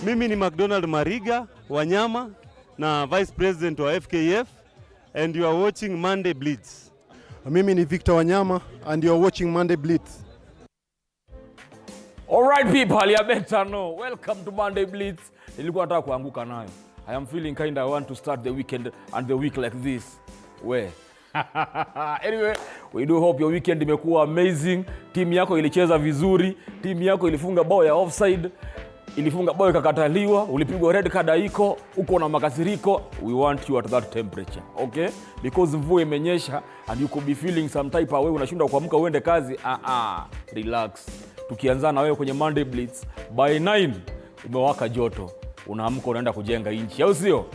Mimi ni McDonald Mariga Wanyama na Vice President wa FKF and you are watching Monday Blitz. Mimi ni Victor Wanyama and you are watching Monday Blitz. All right people, you better know. Welcome to Monday Blitz. Nilikuwa nataka kuanguka nayo. I am feeling kind of want to start the weekend and the week like this. Where? Anyway, we do hope your weekend imekuwa amazing. Timu yako ilicheza vizuri, timu yako ilifunga bao ya offside, ilifunga bao ikakataliwa, ulipigwa red card iko, uko na makasiriko. We want you at that temperature, okay? Because mvua imenyesha and you could be feeling some type of way, unashinda kuamka uende kazi. Relax. Tukianza na wewe kwenye Monday Blitz, by 9 umewaka joto, unaamka unaenda kujenga inchi, au sio?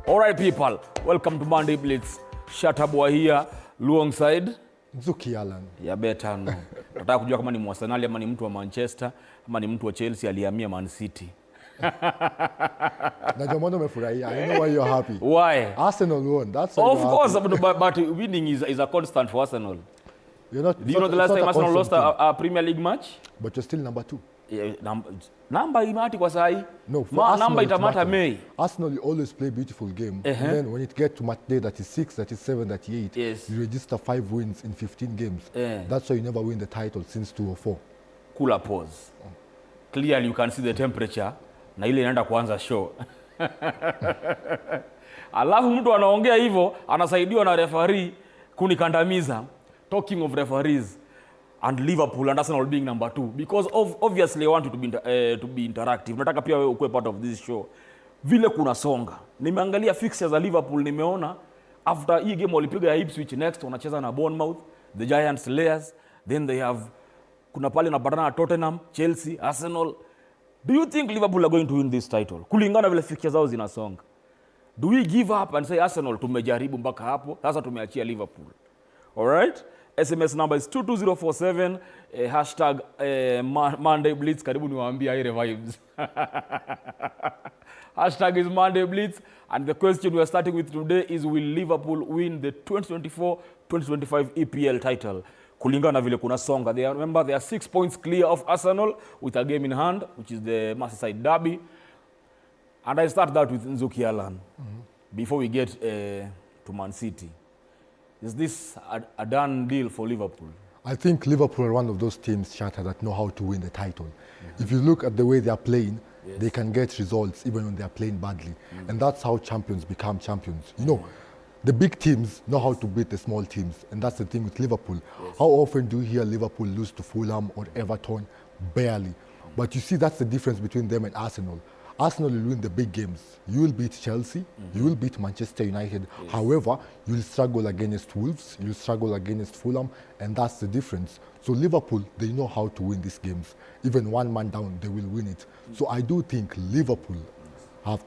All right people, welcome to Monday Blitz. Shatabwa here alongside Zuki Alan. Ya better no. Nataka kujua kama ni Arsenal ama ni mtu wa Manchester ama ni mtu wa Chelsea alihamia Man City. Na jamono umefurahia. I know why you're happy. Why? Arsenal won. That's why. Of course, but winning is a constant for Arsenal. You're not. Do you know the last time Arsenal lost a Premier League match? But you're still number 2. Yeah, number imati kwa sahi. No, for Arsenal, number itamata May. Arsenal, you always play beautiful game. And then when it gets to match day that is 6, that is 7, that is 8, yes, you register 5 wins in 15 games. That's why you never win the title since 2004. Cooler pause. Clearly you can see the temperature. Na ile inaenda kuanza show. Alafu mtu anaongea hivyo, anasaidiwa na referee kunikandamiza. Talking of referees and Liverpool and Arsenal being number 2, because obviously I want you to be interactive. Nataka pia wewe ukue part of this show. Vile kuna songa. Nimeangalia fixtures za Liverpool, nimeona after hii game walipiga ya Ipswich, next wanacheza na Bournemouth, the Giants Slayers, then they have kuna pale na patana na Tottenham, Chelsea, Arsenal. Do you think Liverpool are going to win this title? Kulingana vile fixtures zao zinasonga. Do we give up and say Arsenal tumejaribu mpaka hapo, sasa tumeachia Liverpool? All right? SMS number is 22047, hashtag Monday Blitz. Karibu niwaambia ile vibes. Hashtag is Monday Blitz. And the question we are starting with today is, will Liverpool win the 2024-2025 EPL title? Kulingana vile kuna songa. Remember, they are 6 points clear of Arsenal with a game in hand, which is the Merseyside derby. And I start that with Nzuki Alan. Before we get to Man City. Is this a done deal for Liverpool? I think Liverpool are one of those teams, Shatta, that know how to win the title. If you look at the way they are playing, they can get results even when they are playing badly. And that's how champions become champions. You know, the big teams know how to beat the small teams. And that's the thing with Liverpool. How often do you hear Liverpool lose to Fulham or Everton? Barely. But you see, that's the difference between them and Arsenal. Arsenal will win the big games. You will beat Chelsea, you will beat Manchester United. However, you will struggle against Wolves, you will struggle against Fulham, and that's the difference. So Liverpool, they know how to win these games. Even one man down, they will win it. So I do think Liverpool have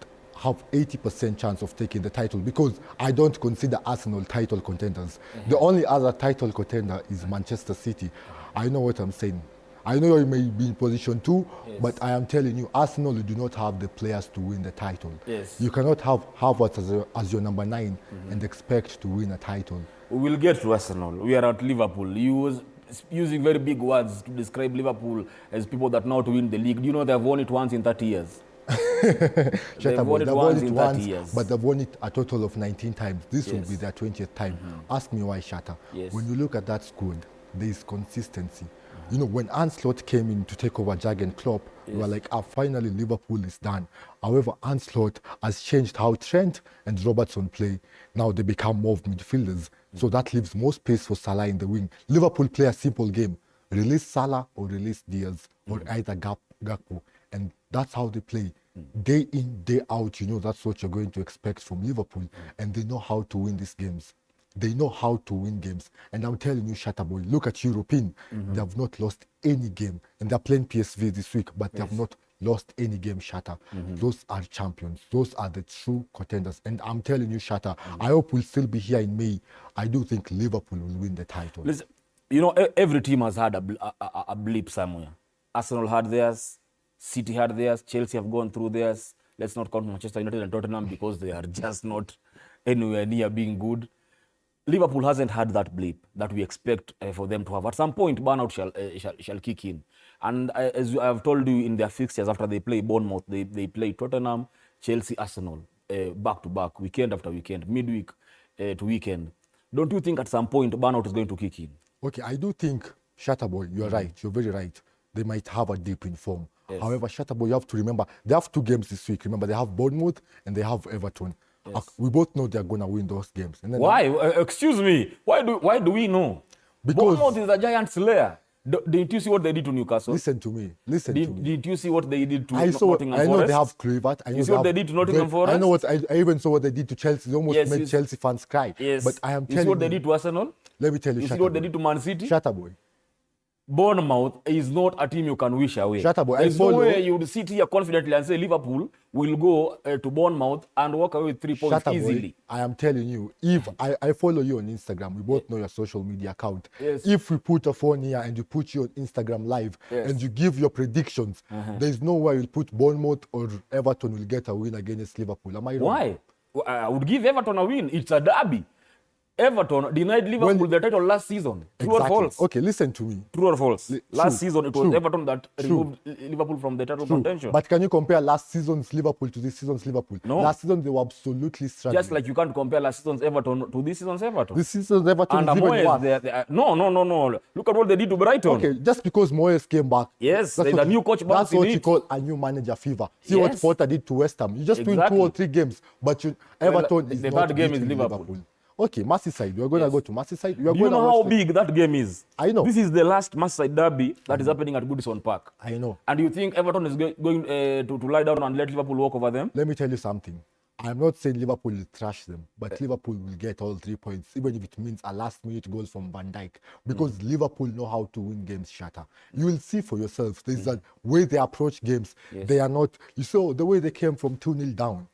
80% chance of taking the title, because I don't consider Arsenal title contenders. The only other title contender is Manchester City. I know what I'm saying. I know you may be in position 2, but I am telling you, Arsenal do not have the players to win the title. You cannot have Havertz as your number 9 and expect to win a title. We will get to Arsenal. We are at Liverpool. You was using very big words to describe Liverpool as people that know how to win the league. Do you know they've won it once in 30 years? They've won it once in 30 years. But they've won it a total of 19 times. This will be their 20th time. Ask me why, Shatta. When you look at that squad, there is consistency. You know, when Ancelotti came in to take over Jurgen Klopp, you were like, finally Liverpool is done. However, Ancelotti has changed how Trent and Robertson play. Now they become more of midfielders. So that leaves more space for Salah in the wing. Liverpool play a simple game. Release Salah or release Diaz or either Gakpo. And that's how they play. Day in, day out, you know, that's what you're going to expect from Liverpool. And they know how to win these games. They know how to win games. And I'm telling you, Shatta boy, look at European. They have not lost any game. And they're playing PSV this week, but they have not lost any game, Shatta. Those are champions. Those are the true contenders. And I'm telling you, Shatta, I hope we'll still be here in May. I do think Liverpool will win the title. Listen, you know, every team has had a blip somewhere. Arsenal had theirs. City had theirs. Chelsea have gone through theirs. Let's not count Manchester United and Tottenham because they are just not anywhere near being good. Liverpool hasn't had that blip that we expect for them to have. At some point, burnout shall kick in. And as I have told you in their fixtures after they play Bournemouth, they play Tottenham, Chelsea, Arsenal, back to back, weekend after weekend, midweek to weekend. Don't you think at some point burnout is going to kick in? Okay, I do think, Shatterboy, you're right. You're very right. They might have a dip in form. Yes. However, Shatterboy, you have to remember, they have 2 games this week. Remember, they have Bournemouth and they have Everton. Yes. We both know they're going to win those games. And then Why? Excuse me. Why do we know? Because- Bournemouth is a giant slayer. Didn't you see what they did to Newcastle? Listen to me. Listen to me. Did you see what they did to I Nottingham know Forest? they have Kluivert. I know You see what they did to Nottingham Forest? I know what I even saw what they did to Chelsea. They almost Yes, made you- Chelsea fans cry. Yes. But I am You telling see what they you. did to Arsenal? Let me tell you, You see what they did to Man City? Shatterboy. Bournemouth is not a team you can wish away. Shut up, boy. I There's no follow. way you would sit here confidently and say Liverpool will go to Bournemouth and walk away with 3 points Shut up, easily. boy. I am telling you, if I follow you on Instagram, we both know your social media account. Yes. If we put a phone here and you put you on Instagram live Yes. and you give your predictions, there's no way you'll put Bournemouth or Everton will get a win against Liverpool. Am I wrong? Why? I would give Everton a win. It's a derby. Everton denied Liverpool the title last season. True or false? Okay, listen to me. True or false? Last season it was true, Everton that true. removed Liverpool from the title contention. But can you compare last season's Liverpool to this season's Liverpool? No. Last season they were absolutely struggling. Just like you can't compare last season's Everton to this season's Everton. This season's Everton And is even Moyes, worse. no. Look at what they did to Brighton. Okay, just because Moyes came back. Yes, that's there's what a new coach back That's in what it. you call a new manager fever. See what Yes. Potter did to West Ham. You just win Exactly. 2 or 3 games, but Everton is the not third game is beating Liverpool. Okay, Merseyside. We're going to go to Merseyside. We're Do you going know to how watch big that game is? I know. This is the last Merseyside derby that is happening at Goodison Park. I know. And you think Everton is going to lie down and let Liverpool walk over them? Let me tell you something. I'm not saying Liverpool will trash them, but Liverpool will get all 3 points, even if it means a last-minute goal from Van Dijk, because Liverpool know how to win games, Shatter. You will see for yourself. There's a way they approach games. Yes. They are not. You saw the way they came from 2-0 down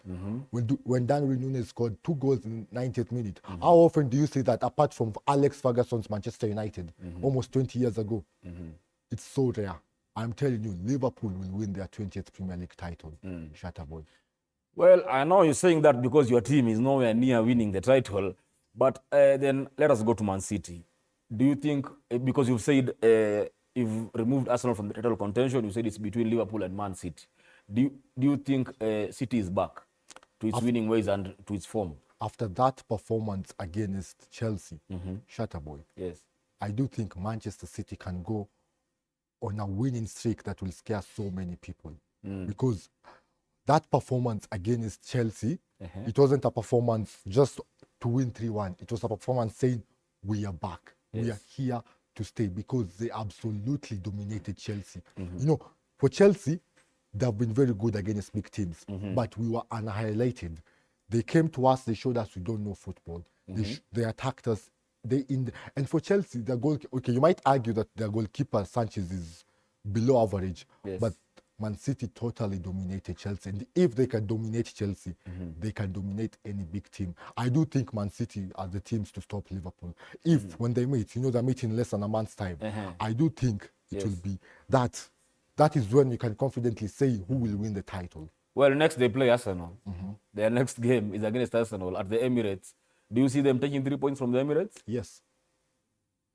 when Darwin Núñez scored 2 goals in 90th minute. How often do you see that, apart from Alex Ferguson's Manchester United, almost 20 years ago? It's so rare. I'm telling you, Liverpool will win their 20th Premier League title, Shatter boy. Well, I know you're saying that because your team is nowhere near winning the title, but then let us go to Man City. Do you think, because you've said you've removed Arsenal from the title contention, you said it's between Liverpool and Man City. Do you think City is back to its winning ways and to its form? After that performance against Chelsea, Shatter boy, Yes. I do think Manchester City can go on a winning streak that will scare so many people. Because that performance against Chelsea, it wasn't a performance just to win 3-1. It was a performance saying, we are back. We are here to stay, because they absolutely dominated Chelsea. You know, for Chelsea, they've been very good against big teams, but we were annihilated. They came to us, they showed us we don't know football. They attacked us. And for Chelsea, their goal, okay, you might argue that their goalkeeper, Sanchez, is below average, but Man City totally dominated Chelsea. And if they can dominate Chelsea, they can dominate any big team. I do think Man City are the teams to stop Liverpool. If, when they meet, you know, they meet in less than a month's time, I do think it will be that. That is when you can confidently say who will win the title. Well, next they play Arsenal. Their next game is against Arsenal at the Emirates. Do you see them taking 3 points from the Emirates? Yes.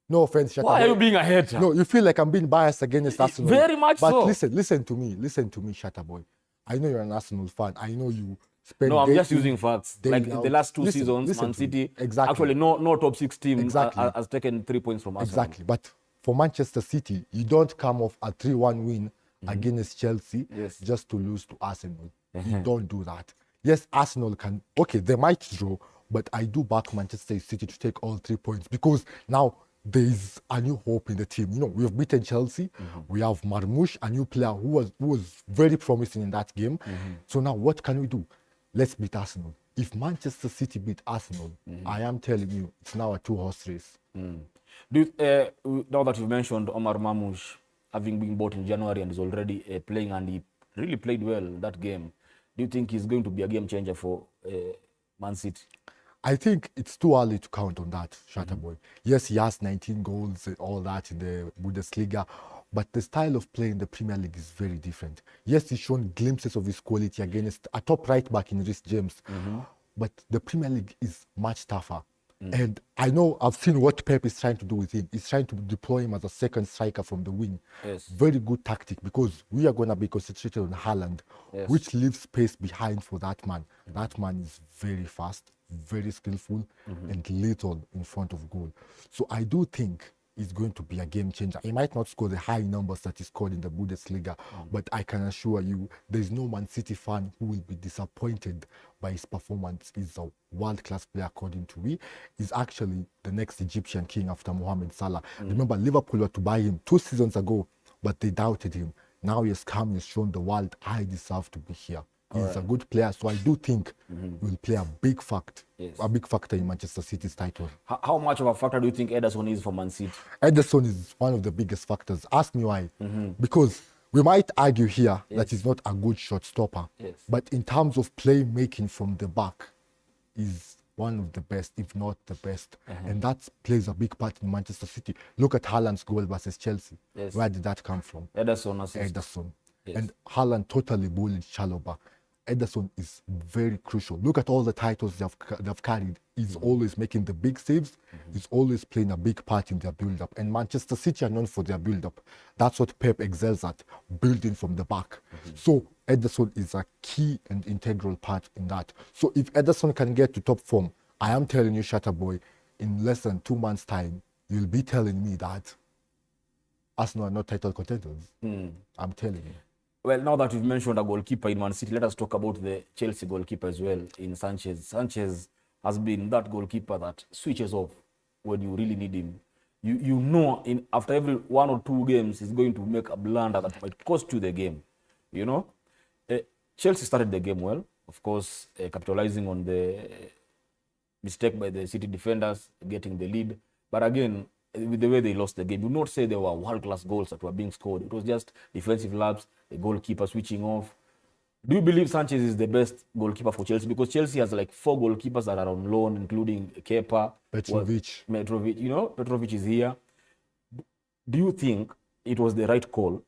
No offense, Shatta. Why are you being a hater? No, you feel like I'm being biased against Arsenal. Very much but so. listen to me, Shatta boy. I know you're an Arsenal fan. I know you spend. No, I'm just using facts. day Like out. the last two Listen seasons, to Man me. City, Exactly. actually no top 6 team Exactly. has taken 3 points from Arsenal. Exactly. But for Manchester City, you don't come off a 3-1 win against Chelsea just to lose to Arsenal. You don't do that. Yes, Arsenal can. Okay, they might draw, but I do back Manchester City to take all 3 points, because now there is a new hope in the team. You know, we have beaten Chelsea. We have Marmoush, a new player who was very promising in that game. So now what can we do? Let's beat Arsenal. If Manchester City beat Arsenal, I am telling you, it's now a 2-horse race. Now that you've mentioned Omar Marmoush having been bought in January and is already playing, and he really played well that game, do you think he's going to be a game changer for Man City? I think it's too early to count on that, Shatterboy. Yes, he has 19 goals and all that in the Bundesliga, but the style of play in the Premier League is very different. Yes, he's shown glimpses of his quality against a top right back in Reece James, but the Premier League is much tougher. And I know I've seen what Pep is trying to do with him. He's trying to deploy him as a second striker from the wing. Yes. Very good tactic because we are going to be concentrated on Haaland, Yes. which leaves space behind for that man. That man is very fast, very skillful, and lethal in front of goal. So I do think he's going to be a game changer. He might not score the high numbers that he scored in the Bundesliga, but I can assure you there's no Man City fan who will be disappointed by his performance. He's a world-class player according to me. He's actually the next Egyptian king after Mohamed Salah. Remember, Liverpool were to buy him 2 seasons ago, but they doubted him. Now he has come, he's shown the world, I deserve to be here. He's a good player, so I do think will play a big factor in Manchester City's title. How much of a factor do you think Ederson is for Man City? Ederson is one of the biggest factors. Ask me why. Because we might argue here that he's not a good shot stopper, but in terms of playmaking from the back, he's one of the best, if not the best. And that plays a big part in Manchester City. Look at Haaland's goal versus Chelsea. Where did that come from? Ederson assist. Ederson. And Haaland totally bullied Chalobah. Ederson is very crucial. Look at all the titles they've carried. He's always making the big saves. He's always playing a big part in their build-up. And Manchester City are known for their build-up. That's what Pep excels at, building from the back. So Ederson is a key and integral part in that. So if Ederson can get to top form, I am telling you, Shatterboy, in less than 2 months' time, you'll be telling me that Arsenal are not title contenders. I'm telling you. Well, now that we've mentioned a goalkeeper in Man City, let us talk about the Chelsea goalkeeper as well in Sanchez. Sanchez has been that goalkeeper that switches off when you really need him. You know, after every 1 or 2 games, he's going to make a blunder that might cost you the game. You know, Chelsea started the game well, of course, capitalizing on the mistake by the City defenders, getting the lead. But again, with the way they lost the game, you not say there were world-class goals that were being scored. It was just defensive lapse, the goalkeeper switching off. Do you believe Sanchez is the best goalkeeper for Chelsea? Because Chelsea has like 4 goalkeepers that are on loan, including Kepa, Petrovic. You know, Petrovic is here. Do you think it was the right call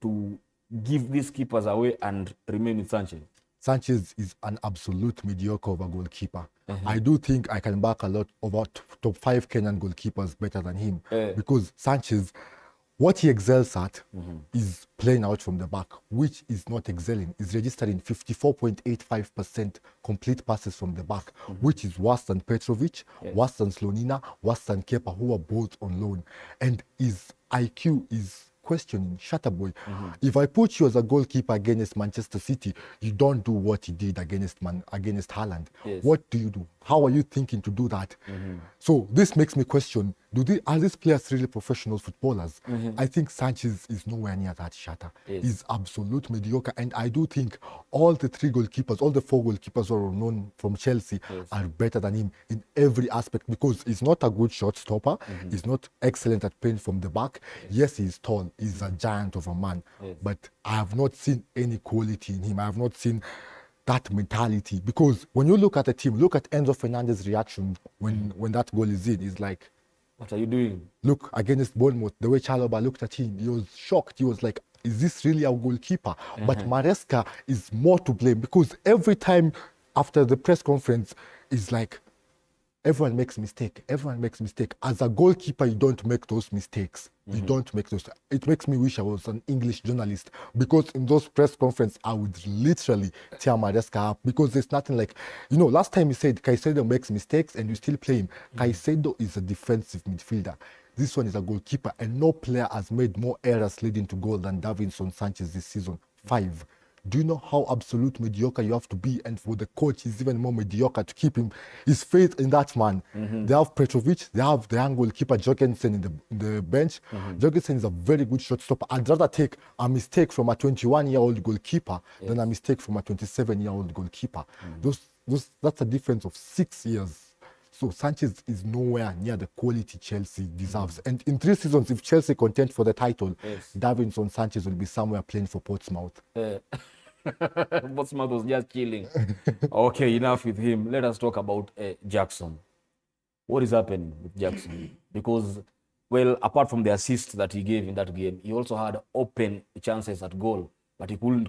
to give these keepers away and remain with Sanchez? Sanchez is an absolute mediocre of a goalkeeper. I do think I can back a lot over top 5 Kenyan goalkeepers better than him. Because Sanchez, what he excels at is playing out from the back, which is not excelling. He's registering 54.85% complete passes from the back, which is worse than Petrovic, worse than Slonina, worse than Kepa, who are both on loan. And his IQ is questioning. Shatterboy, if I put you as a goalkeeper against Manchester City, you don't do what he did against Haaland. What do you do? How are you thinking to do that? So this makes me question, are these players really professional footballers? I think Sanchez is nowhere near that, Shatter. He's absolute mediocre. And I do think all the 4 goalkeepers who are known from Chelsea are better than him in every aspect, because he's not a good shot stopper. He's not excellent at playing from the back. Yes, he's tall. He's a giant of a man. But I have not seen any quality in him. I have not seen that mentality, because when you look at the team, look at Enzo Fernandez's reaction when that goal is in. He's like, what are you doing? Look, against Bournemouth, the way Chalobah looked at him, he was shocked. He was like, is this really a goalkeeper? But Maresca is more to blame, because every time after the press conference, it's like, everyone makes mistake. As a goalkeeper, you don't make those mistakes. You don't make those. It makes me wish I was an English journalist, because in those press conferences, I would literally tear Maresca up, because there's nothing like, last time he said Caicedo makes mistakes and you still play him. Caicedo is a defensive midfielder. This one is a goalkeeper, and no player has made more errors leading to goal than Davinson Sanchez this season. 5. Do you know how absolute mediocre you have to be? And for the coach, he's even more mediocre to keep his faith in that man. They have Petrovic, they have the young goalkeeper Jorgensen in the bench. Jorgensen is a very good shot stopper. I'd rather take a mistake from a 21-year-old goalkeeper than a mistake from a 27-year-old goalkeeper. That's a difference of 6 years. So Sanchez is nowhere near the quality Chelsea deserves. And in 3 seasons, if Chelsea contend for the title, Davinson Sanchez will be somewhere playing for Portsmouth. Portsmouth was just chilling. Okay, enough with him. Let us talk about Jackson. What is happening with Jackson? Because, well, apart from the assist that he gave in that game, he also had open chances at goal, but he couldn't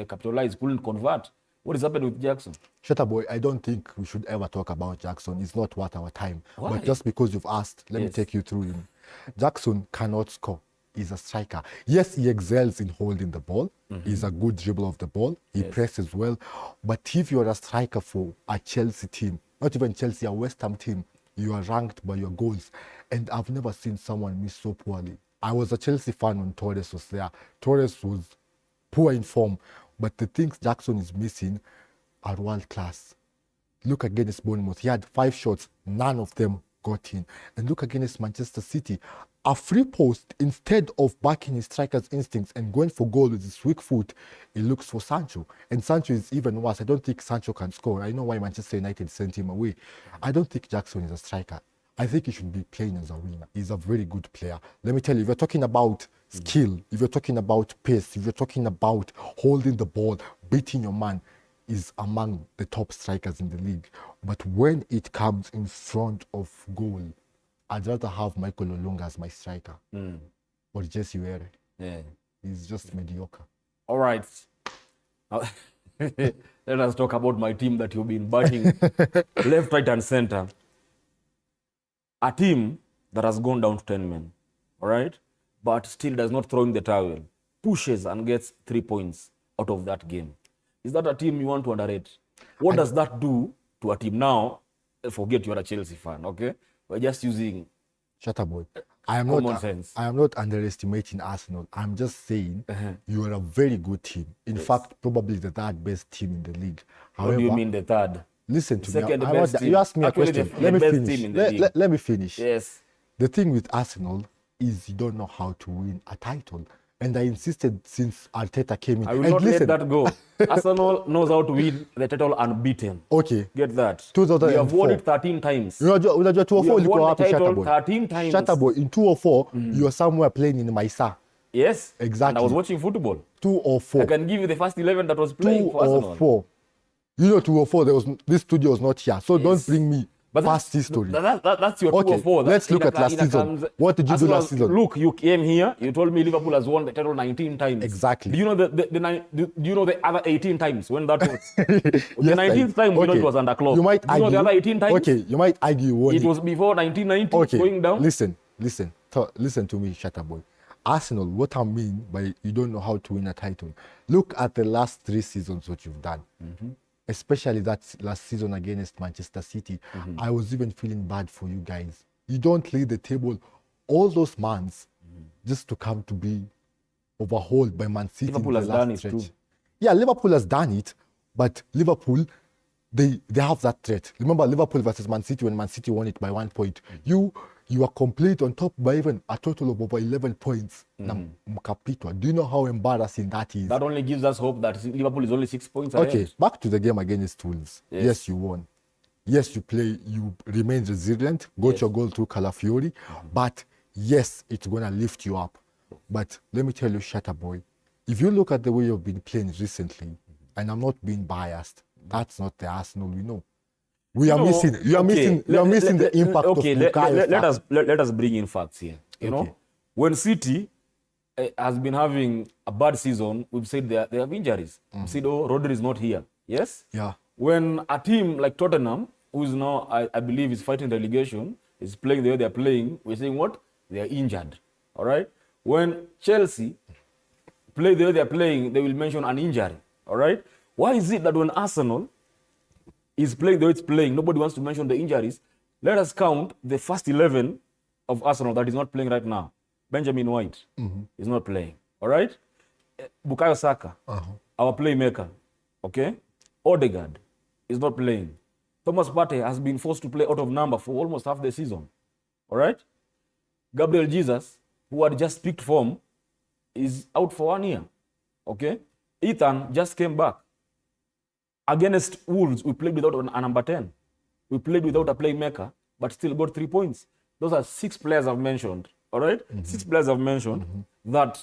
capitalize, couldn't convert. What is happening with Jackson? Shutterboy, I don't think we should ever talk about Jackson. It's not worth our time. Why? But just because you've asked, let me Yes. take you through him. Jackson cannot score. He's a striker. Yes, he excels in holding the ball. He's a good dribbler of the ball. He presses well. But if you're a striker for a Chelsea team, not even Chelsea, a West Ham team, you are ranked by your goals. And I've never seen someone miss so poorly. I was a Chelsea fan when Torres was there. Torres was poor in form, but the things Jackson is missing are world class. Look against Bournemouth. He had 5 shots, none of them got in. And look against Manchester City. A free post, instead of backing his striker's instincts and going for goal with his weak foot, he looks for Sancho. And Sancho is even worse. I don't think Sancho can score. I know why Manchester United sent him away. I don't think Jackson is a striker. I think he should be playing as a winger. He's a very good player. Let me tell you, if you're talking about skill, if you're talking about pace, if you're talking about holding the ball, beating your man, is among the top strikers in the league. But when it comes in front of goal, I'd rather have Michael Olunga as my striker. Or Jesse Were. Yeah. He's just mediocre. All right. Let us talk about my team that you've been backing left, right, and center. A team that has gone down to 10 men, all right, but still does not throw in the towel, pushes and gets 3 points out of that game. Is that a team you want to underrate? What does that do to a team? Now, forget you're a Chelsea fan, okay? We're just using Shutterboy. I am common sense. I am not underestimating Arsenal. I'm just saying you are a very good team. In fact, probably the 3rd best team in the league. What do you mean the 3rd? Listen to Second me. best team. You asked me Actually, a question. the Let me best finish. team in the league. Let me finish. Yes. The thing with Arsenal is you don't know how to win a title. And I insisted since Arteta came in. I will and not listen, let that go. Arsenal knows how to win the title unbeaten. Okay. Get that. 2004. We have won it 13 times. Unajua We 204 have ilikuwa won wapi the title Shutterboy? 13 times. Shutterboy, in 204, you are somewhere playing in Maisa. Yes. Exactly. And I was watching football. 204. I can give you the first 11 that was playing for Arsenal. 204. You know 204, this studio was not here. So don't bring me past history. That's your Okay, 204. let's look at last season. What did you do last season? Look, you came here, you told me Liverpool has won the title 19 times. Exactly. Do you know do you know the other 18 times when that was? The Yes, 19th time we know it was under Klopp. You might Do you know the other 18 times? Okay, you might argue you won It was before 1990 Okay, going down. listen to me, Shutterboy. Arsenal, what I mean by you don't know how to win a title, look at the last 3 seasons what you've done. Especially that last season against Manchester City. I was even feeling bad for you guys. You don't lead the table all those months just to come to be overhauled by Man City. Liverpool in the has last done it stretch. too. Yeah, Liverpool has done it, but Liverpool, they have that threat. Remember Liverpool versus Man City when Man City won it by 1 point. You are complete on top by even a total of over 11 points. Na mkapitwa. Do you know how embarrassing that is? That only gives us hope that Liverpool is only 6 points ahead. Okay, back to the game against Wolves. Yes, you won. Yes, you remained resilient, got your goal through Calafiori, but yes, it's going to lift you up. But let me tell you, Shutterboy, if you look at the way you've been playing recently, and I'm not being biased, that's not the Arsenal we know. You are missing the impact of Bukayo. Let us bring in facts here. You know, when City has been having a bad season, we've said they have injuries. We said, oh, Rodri is not here. Yes? Yeah. When a team like Tottenham, who is now, I believe, is fighting relegation, is playing the way they're playing, we're saying what? They are injured. All right? When Chelsea play the way they're playing, they will mention an injury. All right? Why is it that when Arsenal is playing the way it's playing, nobody wants to mention the injuries? Let us count the first 11 of Arsenal that is not playing right now. Benjamin White is not playing. All right? Bukayo Saka, our playmaker, okay? Odegaard is not playing. Thomas Partey has been forced to play out of number for almost half the season. All right? Gabriel Jesus, who had just picked form, is out for 1 year. Okay? Ethan just came back. Against Wolves, we played without a number 10. We played without a playmaker, but still got 3 points. Those are 6 players I've mentioned. All right? 6 players I've mentioned that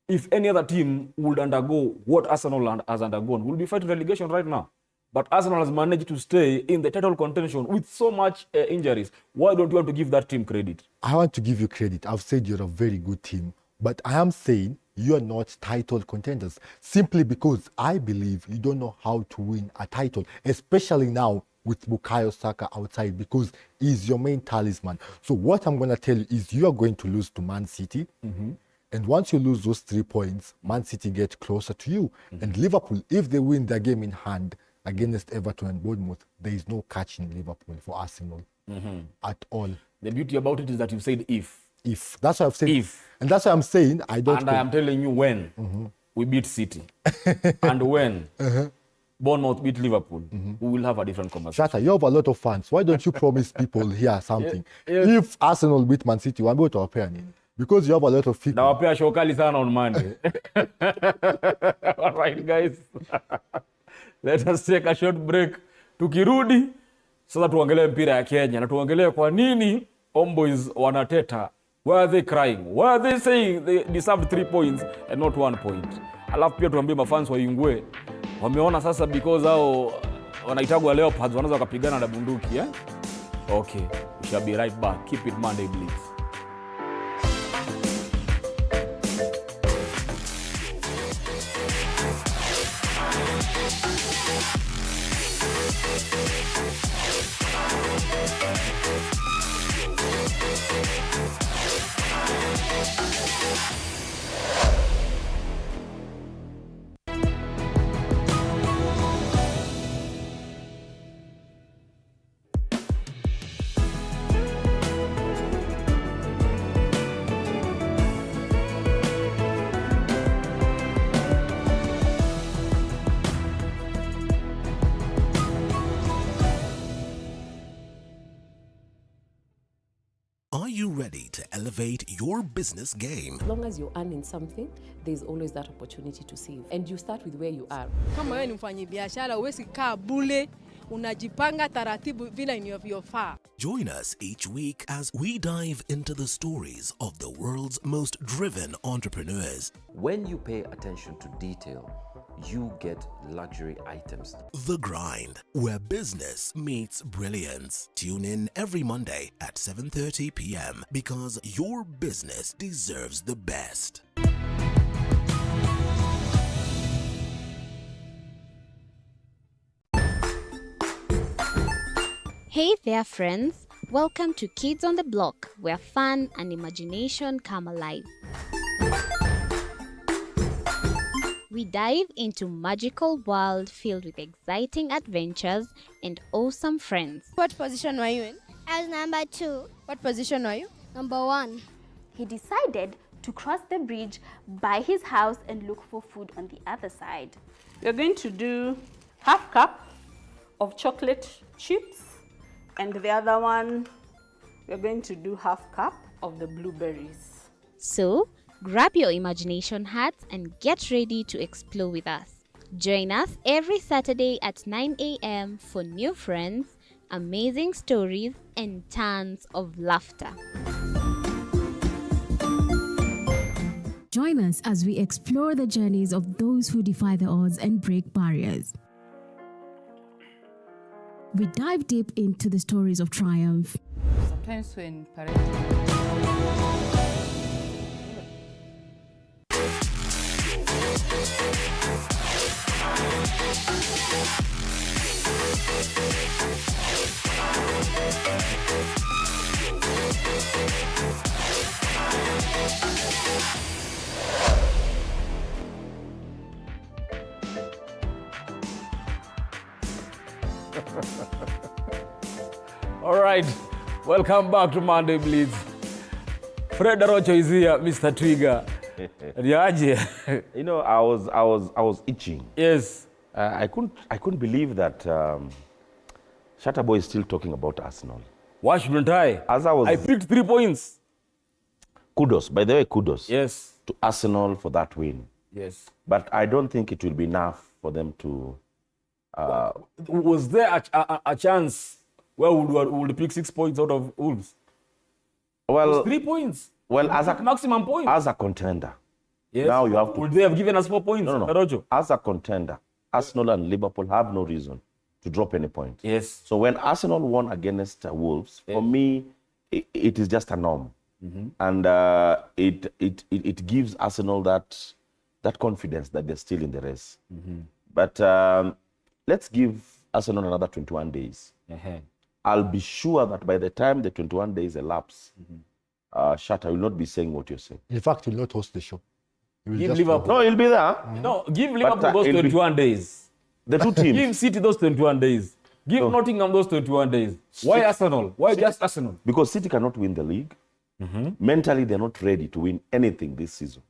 if any other team would undergo what Arsenal has undergone, we'll be fighting relegation right now. But Arsenal has managed to stay in the title contention with so much injuries. Why don't you want to give that team credit? I want to give you credit. I've said you're a very good team. But I am saying you are not title contenders. Simply because I believe you don't know how to win a title, especially now with Bukayo Saka outside, because he's your main talisman. So what I'm going to tell you is you are going to lose to Man City. And once you lose those 3 points, Man City get closer to you. And Liverpool, if they win their game in hand against Everton and Bournemouth, there is no catching Liverpool for Arsenal at all. The beauty about it is that you said if. If. That's what I've said. If. And that's what I'm saying. I don't. And I am telling you when we beat City and when Bournemouth beat Liverpool, we will have a different conversation. Shatta, you have a lot of fans. Why don't you promise people here something? If Arsenal beat Man City, we'll go to our because you have a lot of people. Now, I'll pay a shokali sana on Monday. All right, guys. Let us take a short break. Tukirudi, sasa tuangalie mpira ya Kenya. Na tuangalie kwa nini Homeboys wanateta. Why are they crying? Why are they saying they deserved 3 points and not 1 point? Alafu pia tuambie mafans wa Ingwe. Wameona sasa because hao wanaitagwa Leopards wanaweza wakapigana na bunduki, eh? Okay, we shall be right back. Keep it Monday Blitz. Are you ready to elevate your business game? As long as you're earning something, there's always that opportunity to save. And you start with where you are. Kama wewe ni mfanyabiashara, huwezi kaa bure, unajipanga taratibu vile inavyofaa. Join us each week as we dive into the stories of the world's most driven entrepreneurs. When you pay attention to detail, you get luxury items. The Grind, where business meets brilliance. Tune in every Monday at 7:30 p.m. because your business deserves the best. Hey there, friends. Welcome to Kids on the Block, where fun and imagination come alive. We dive into magical world filled with exciting adventures and awesome friends. What position were you in? I was number 2. What position were you? Number 1. He decided to cross the bridge by his house and look for food on the other side. We're going to do half cup of chocolate chips, and the other one, we're going to do half cup of the blueberries. So, grab your imagination hats and get ready to explore with us. Join us every Saturday at 9 a.m. for new friends, amazing stories, and tons of laughter. Join us as we explore the journeys of those who defy the odds and break barriers. We dive deep into the stories of triumph. Sometimes when parenting... All right, welcome back to Monday Blitz. Fred Arocho is here, Mr. Trigger. You know, I was itching. Yes. I couldn't believe that Shatta Boy is still talking about Arsenal. Why shouldn't I? I picked 3 points. Kudos, by the way, kudos. Yes. To Arsenal for that win. Yes. But I don't think it will be enough for them to... Was there a chance where we would pick 6 points out of Wolves? Well, 3 points. Well, as a maximum point. As a contender. Yes. Now you have to... Would they have given us 4 points? No. As a contender, Arsenal and Liverpool have no reason to drop any point. Yes. So when Arsenal won against Wolves, for me, it is just a norm. and it gives Arsenal that confidence that they're still in the race. But let's give Arsenal another 21 days. I'll be sure that by the time the 21 days elapse, Shatta will not be saying what you're saying. In fact, he will not host the show. He will Give just Liverpool. No, he'll be there. No, give But, Liverpool those it'll be- 21 days. The two teams. Give City those 21 days. Give Nottingham those 21 days. Why Arsenal? Why just Arsenal? Because City cannot win the league. Mentally, they're not ready to win anything this season.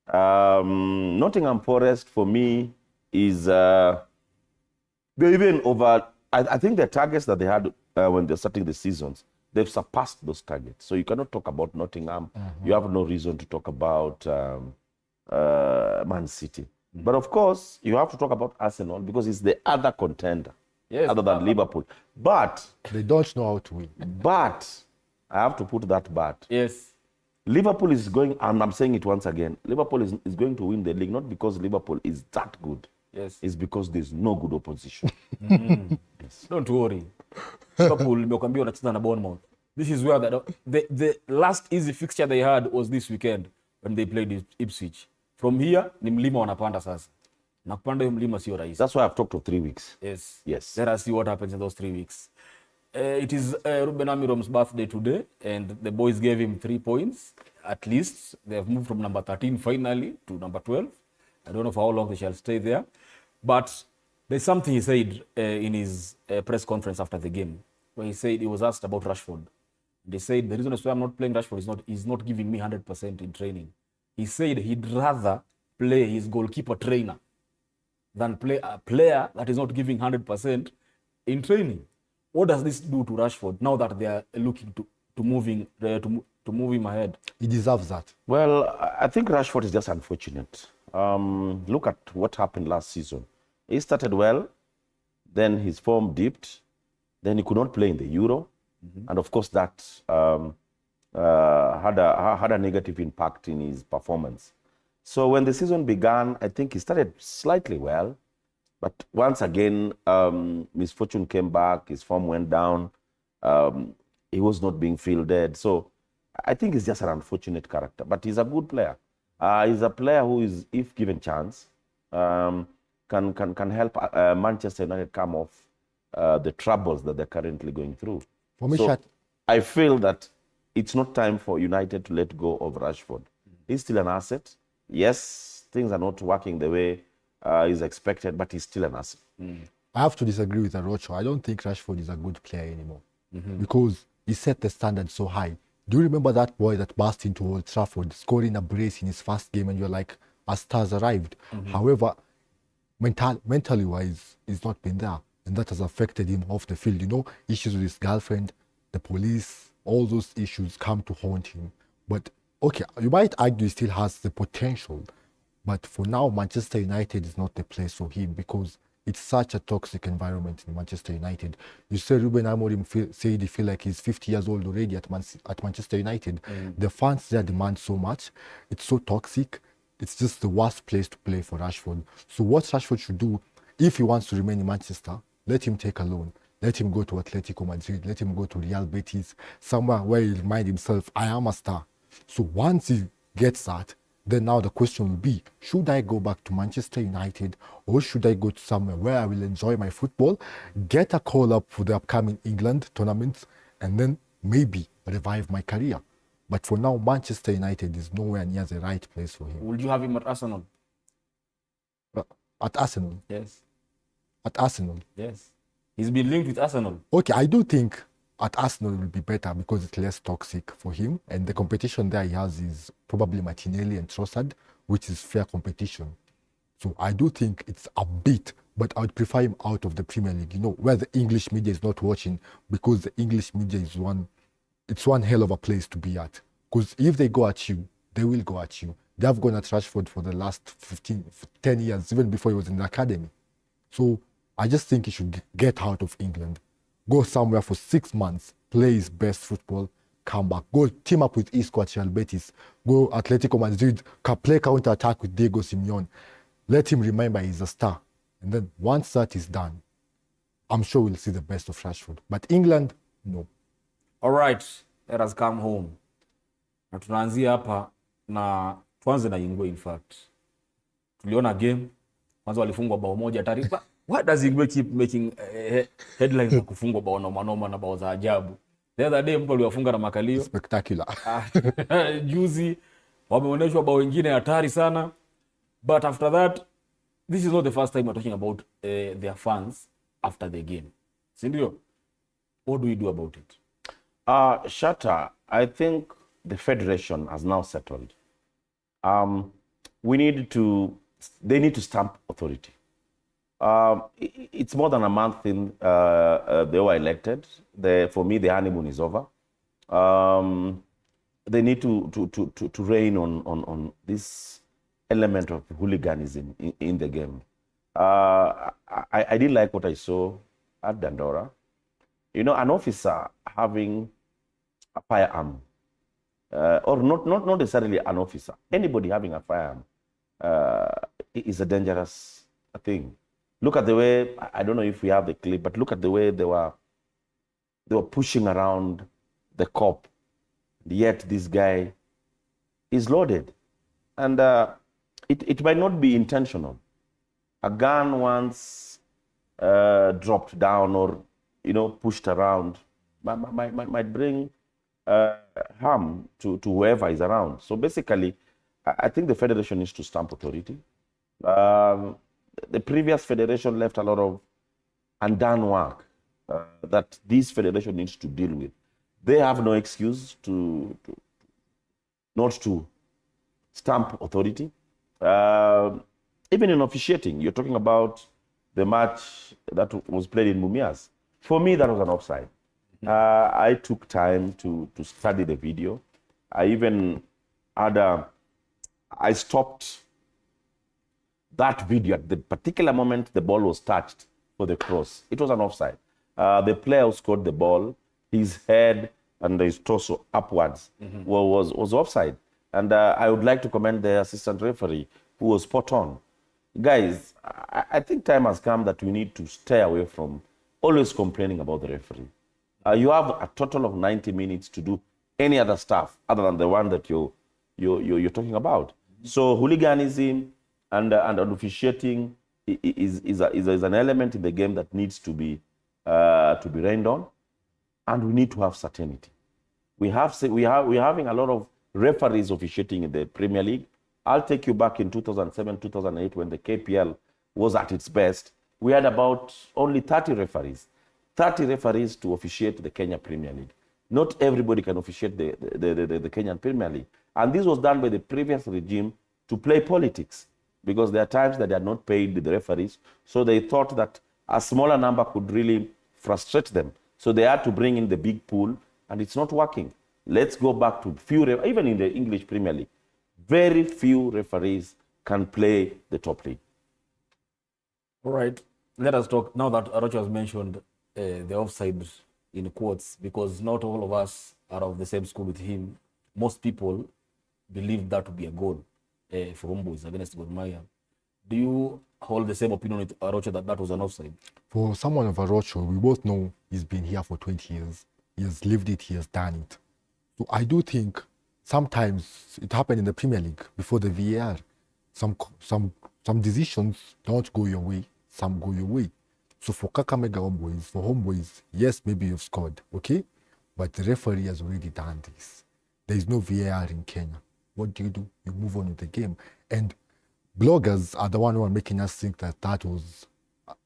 Nottingham Forest, for me, is they're even over. I think the targets that they had when they're starting the seasons, they've surpassed those targets. So you cannot talk about Nottingham. You have no reason to talk about Man City. But of course, you have to talk about Arsenal because it's the other contender, other than Liverpool. But they don't know how to win. But I have to put that but. Yes. Liverpool is going, and I'm saying it once again, Liverpool is going to win the league, not because Liverpool is that good. Yes. It's because there's no good opposition. Don't worry. Liverpool nimekwambia wanacheza na Bournemouth. This is where the last easy fixture they had was this weekend when they played Ipswich. From here ni mlima wanapanda sasa. Na kupanda hiyo mlima sio rahisi. That's why I've talked of 3 weeks. Yes. Yes. Let us see what happens in those 3 weeks. It is Ruben Amirom's birthday today, and the boys gave him 3 points. At least they have moved from number 13 finally to number 12. I don't know for how long they shall stay there. But there's something he said in his press conference after the game, where he said he was asked about Rashford. They said the reason why I'm not playing Rashford is he's not giving me 100% in training. He said he'd rather play his goalkeeper trainer than play a player that is not giving 100% in training. What does this do to Rashford now that they are looking to move him ahead? He deserves that. Well, I think Rashford is just unfortunate. Look at what happened last season. He started well, then his form dipped, then he could not play in the Euro, and of course that had a negative impact in his performance. So when the season began, I think he started slightly well, but once again, misfortune came back, his form went down, he was not being fielded. So I think he's just an unfortunate character, but he's a good player. He's a player who is, if given chance, can help Manchester United come off the troubles that they're currently going through. For me, so I feel that it's not time for United to let go of Rashford. He's still an asset. Yes, things are not working the way is expected, but he's still an asset. I have to disagree with Arocho. I don't think Rashford is a good player anymore because he set the standard so high. Do you remember that boy that burst into Old Trafford, scoring a brace in his first game, and you're like, a star's arrived? However, mentally wise, he's not been there, and that has affected him off the field. You know, issues with his girlfriend, the police, all those issues come to haunt him. But okay, you might argue he still has the potential, but for now, Manchester United is not the place for him because it's such a toxic environment in Manchester United. You say Ruben Amorim said he feel like he's 50 years old already at Manchester United. The fans there demand so much. It's so toxic. It's just the worst place to play for Rashford. So what Rashford should do, if he wants to remain in Manchester, let him take a loan. Let him go to Atletico Madrid. Let him go to Real Betis, somewhere where he'll remind himself, I am a star. So once he gets that, then now the question will be, should I go back to Manchester United or should I go to somewhere where I will enjoy my football, get a call up for the upcoming England tournaments, and then maybe revive my career? But for now, Manchester United is nowhere near the right place for him. Would you have him at Arsenal? At Arsenal? Yes. At Arsenal? Yes. He's been linked with Arsenal. Okay, I do think at Arsenal will be better because it's less toxic for him, and the competition there he has is probably Martinelli and Trossard, which is fair competition. So I do think it's a bit, but I would prefer him out of the Premier League, you know, where the English media is not watching, because the English media is one hell of a place to be at. Because if they go at you, they will go at you. They have gone at Rashford for the last 10 years, even before he was in the academy. So I just think he should get out of England. Go somewhere for 6 months, play his best football, come back. Go team up with Isco at Real Betis. Go Atletico Madrid, play counter-attack with Diego Simeone. Let him remember he's a star. And then once that is done, I'm sure we'll see the best of Rashford. But England, no. All right, let us come home. Na tunaanzia hapa na tuanze na Ingwe. In fact, tuliona game kwanza walifungwa bao moja tari. What does Ingwe keep making headlines za kufungwa bao noma na bao za ajabu? The other day mtu aliwafunga na makalio spectacular. Juzi wameonyeshwa bao wengine hatari sana. But after that, this is not the first time we're talking about their fans after the game. Sindio? What do we do about it? Shatta, I think the federation has now settled. They need to stamp authority. It's more than a month in they were elected. For me, the honeymoon is over. They need to rein on this element of hooliganism in the game. I didn't like what I saw at Dandora. You know, an officer having a firearm, or not necessarily an officer, anybody having a firearm is a dangerous thing. Look at the way, I don't know if we have the clip, but look at the way they were pushing around the cop, yet this guy is loaded. And it might not be intentional. A gun once dropped down or, you know, pushed around might bring harm to whoever is around. So basically, I think the federation needs to stamp authority. The previous federation left a lot of undone work that this federation needs to deal with. They have no excuse not to stamp authority. Even in officiating, you're talking about the match that was played in Mumias. For me, that was an offside. I took time to study the video. I even had I stopped that video at the particular moment the ball was touched for the cross. It was an offside. The player who scored the ball, his head and his torso upwards was offside. And I would like to commend the assistant referee who was spot on. Guys, I think time has come that we need to stay away from always complaining about the referee. You have a total of 90 minutes to do any other stuff other than the one that you're talking about. So hooliganism and officiating is an element in the game that needs to be reined on, and we need to have certainty. We're having a lot of referees officiating in the Premier League. I'll take you back in 2007, 2008 when the KPL was at its best. We had about only 30 referees to officiate the Kenya Premier League. Not everybody can officiate the Kenyan Premier League. And this was done by the previous regime to play politics, because there are times that they are not paid the referees. So they thought that a smaller number could really frustrate them. So they had to bring in the big pool, and it's not working. Let's go back to few, even in the English Premier League, very few referees can play the top league. All right, let us talk, now that Arocho has mentioned the offside in quotes, because not all of us are of the same school with him. Most people believe that to be a goal for Homeboys against Gor Mahia. Do you hold the same opinion with Arocho that was an offside? For someone of Arocho, we both know he's been here for 20 years. He has lived it, he has done it. So I do think sometimes it happened in the Premier League before the VAR. Some decisions don't go your way, some go your way. So for Kakamega Homeboys, yes, maybe you've scored, okay? But the referee has already done this. There is no VAR in Kenya. What do? You move on with the game. And bloggers are the one who are making us think that was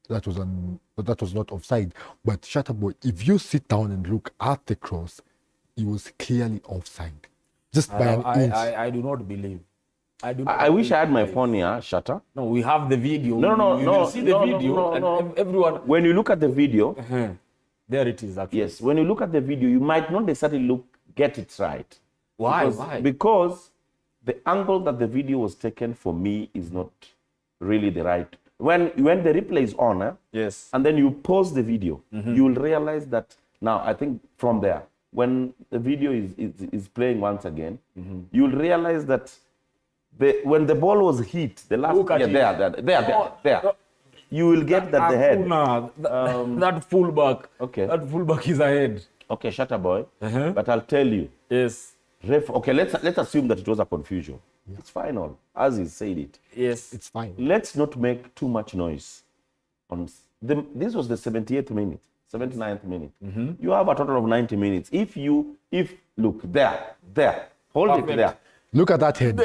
not offside. But Shatterboy, if you sit down and look at the cross, it was clearly offside. Just by an inch. I do not believe. I wish I had my phone here, Shatter. No, we have the video. No. You see the video. Everyone. When you look at the video, there it is. Actually. Yes, when you look at the video, you might not necessarily get it right. Why? Because the angle that the video was taken for me is not really the right. When the replay is on, yes, and then you pause the video, you will realize that now. I think from there, when the video is playing once again, you will realize that when the ball was hit, the last there, you will get that the head. That fullback. Okay. That fullback is ahead. Okay, Shatterboy. But I'll tell you. Yes. Okay, let's assume that it was a confusion. Yeah. It's final, as he said it. Yes, it's fine. Let's not make too much noise. This was the 78th minute, 79th minute. You have a total of 90 minutes. Look there, hold Perfect. it there. Look at that head.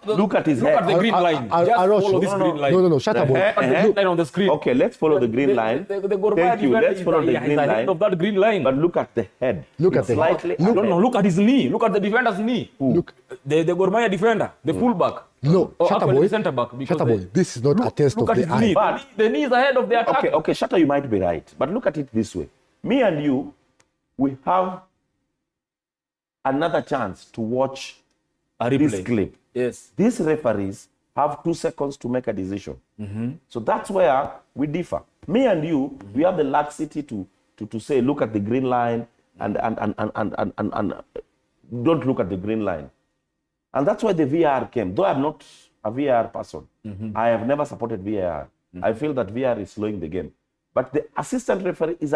Look at his look head. At the green line. Just follow this green line. No, shut up. The green line on the screen. Okay, let's follow the green line. Thank you. Let's follow the green line. Of that green line. But look at the head. Look at the slightly. Look at his knee. Look at the defender's knee. Look. The Gor Mahia defender, the fullback. No, Shatta Center back. Shatta boy, this is not a test of the eye. But the knee is ahead of the attack. Okay, Shatta, you might be right. But look at it this way. Me and you, we have another chance to watch this clip. Yes. These referees have 2 seconds to make a decision. So that's where we differ. Me and you, we have the laxity to say, look at the green line and don't look at the green line. And that's why the VAR came. Though I'm not a VAR person, I have never supported VAR. I feel that VAR is slowing the game. But the assistant referee is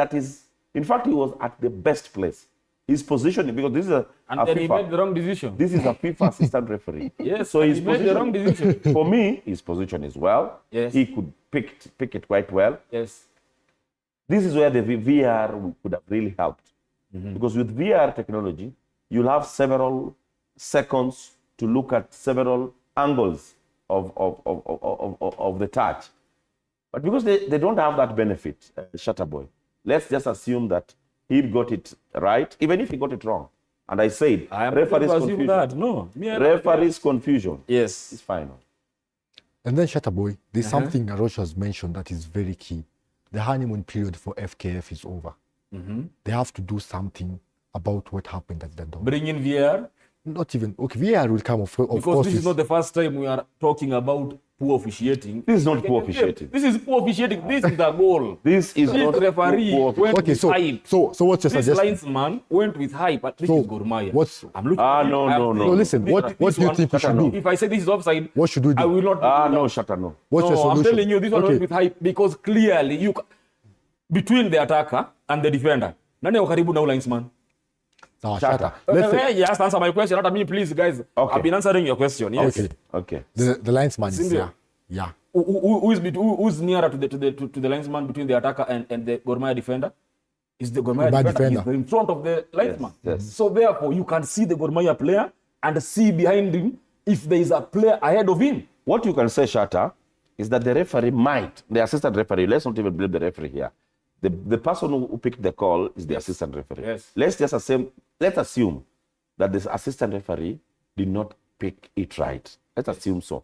in fact, he was at the best place. His position, because this is a then FIFA, he made the wrong decision. This is a FIFA assistant referee. Yes, so he made the wrong decision. For me, his position is well. Yes. He could pick it quite well. Yes. This is where the VAR could have really helped. Because with VAR technology, you'll have several seconds to look at several angles of the touch. But because they don't have that benefit, Shatta boy, let's just assume that he got it right, even if he got it wrong. And I said, referee's confusion. That. No. Referee's confusion. Yes. It's final. And then Shatta boy, there's something Arosh has mentioned that is very key. The honeymoon period for FKF is over. They have to do something about what happened at the door. Bring in VAR? Not even. Okay, VAR will come, of because course. This is not the first time we are talking about poor officiating. This is not poor officiating. This is poor officiating. This is the goal. This is not referee poor went with hype. So what's your suggestion? This linesman went with hype, but this is Gor Mahia. I'm looking no. No, listen, what do you think we should do? If I say this is offside, what should we do? I will not. No, Shatta, no. What's your solution? I'm telling you, this one went with hype because clearly between the attacker and the defender, nani wako karibu na linesman? Shatta. Just answer my question, not me, please, guys. Okay. I've been answering your question. Yes. Okay. The linesman is there. Yeah. Who's nearer to the linesman between the attacker and the Gor Mahia defender? Is the Gor Mahia defender. He's in front of the linesman. Yes. So therefore, you can see the Gor Mahia player and see behind him if there is a player ahead of him. What you can say, Shatta, is that the referee the assistant referee, let's not even blame the referee here. The person who picked the call is the assistant referee. Yes. Let's assume that this assistant referee did not pick it right. Let's assume so.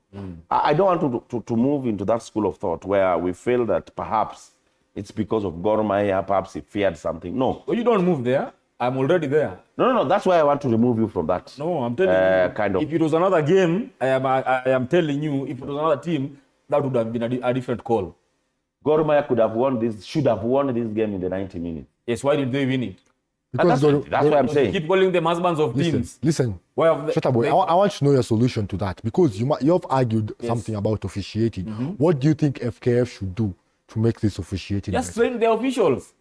I don't want to move into that school of thought where we feel that perhaps it's because of Gor Mahia, perhaps he feared something. No. Well, you don't move there. I'm already there. No. That's why I want to remove you from that. No, I'm telling you. Kind of. If it was another game, I am telling you, if it was another team, that would have been a different call. Gor Mahia should have won this game in the 90 minutes. Yes, why did they win it? Because that's what I'm saying. Keep calling them husbands of teams. Listen, Shatta boy, I want to know your solution to that because you have argued something about officiating. What do you think FKF should do to make this officiating? Just train the officials.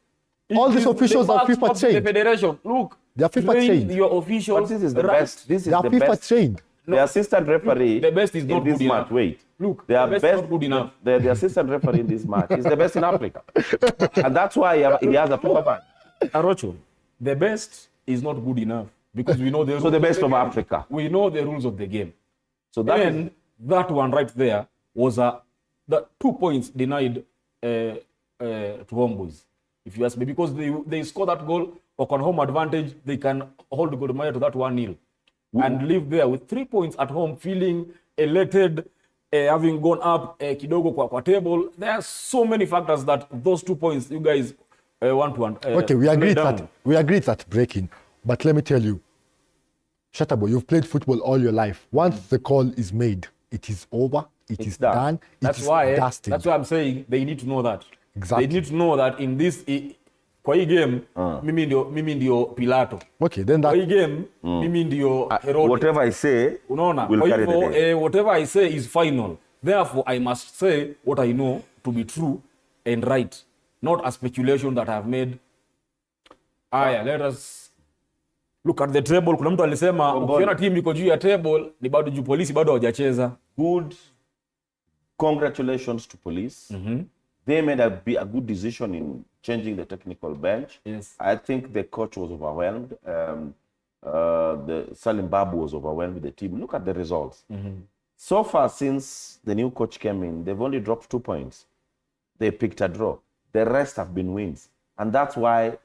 All these officials are FIFA trained. The federation, look, they are FIFA trained. Your officials. But this is the best. This is they are the FIFA best. trained. The assistant referee. The best is not good enough. Wait. Look, the best is not good enough. The assistant referee in this match is the best in Africa, and that's why he has a FIFA ban. Arocho, the best is not good enough because we know the rules. So the best of Africa. We know the rules of the game. So that one right there was the 2 points denied to Homeboys. If you ask me, because they score that goal or on home advantage, they can hold Gor Mahia to that 1-0 and live there with 3 points at home, feeling elated, having gone up kidogo kwa table. There are so many factors that those 2 points you guys want to. Okay, we agreed that breaking, but let me tell you, Shatta boy, you've played football all your life. Once the call is made, it is over. It's done. That's why I'm saying they need to know that. Exactly. They need to know that in this kwa hii game mimi ndio Pilato. Okay, then that kwa hii game mimi ndio Herod. Whatever I say, unaona, kwa hivyo whatever I say is final. Therefore I must say what I know to be true and right, not a speculation that I have made. Let us Look at the table. Kuna mtu alisema ukiona team iko juu ya table ni bado juu, polisi bado hawajacheza. Good. Congratulations to police. They made a good decision in changing the technical bench. Yes. I think the coach was overwhelmed. The Salim Babu was overwhelmed with the team. Look at the results. So far, since the new coach came in, they've only dropped 2 points. They picked a draw. The rest have been wins. And that's why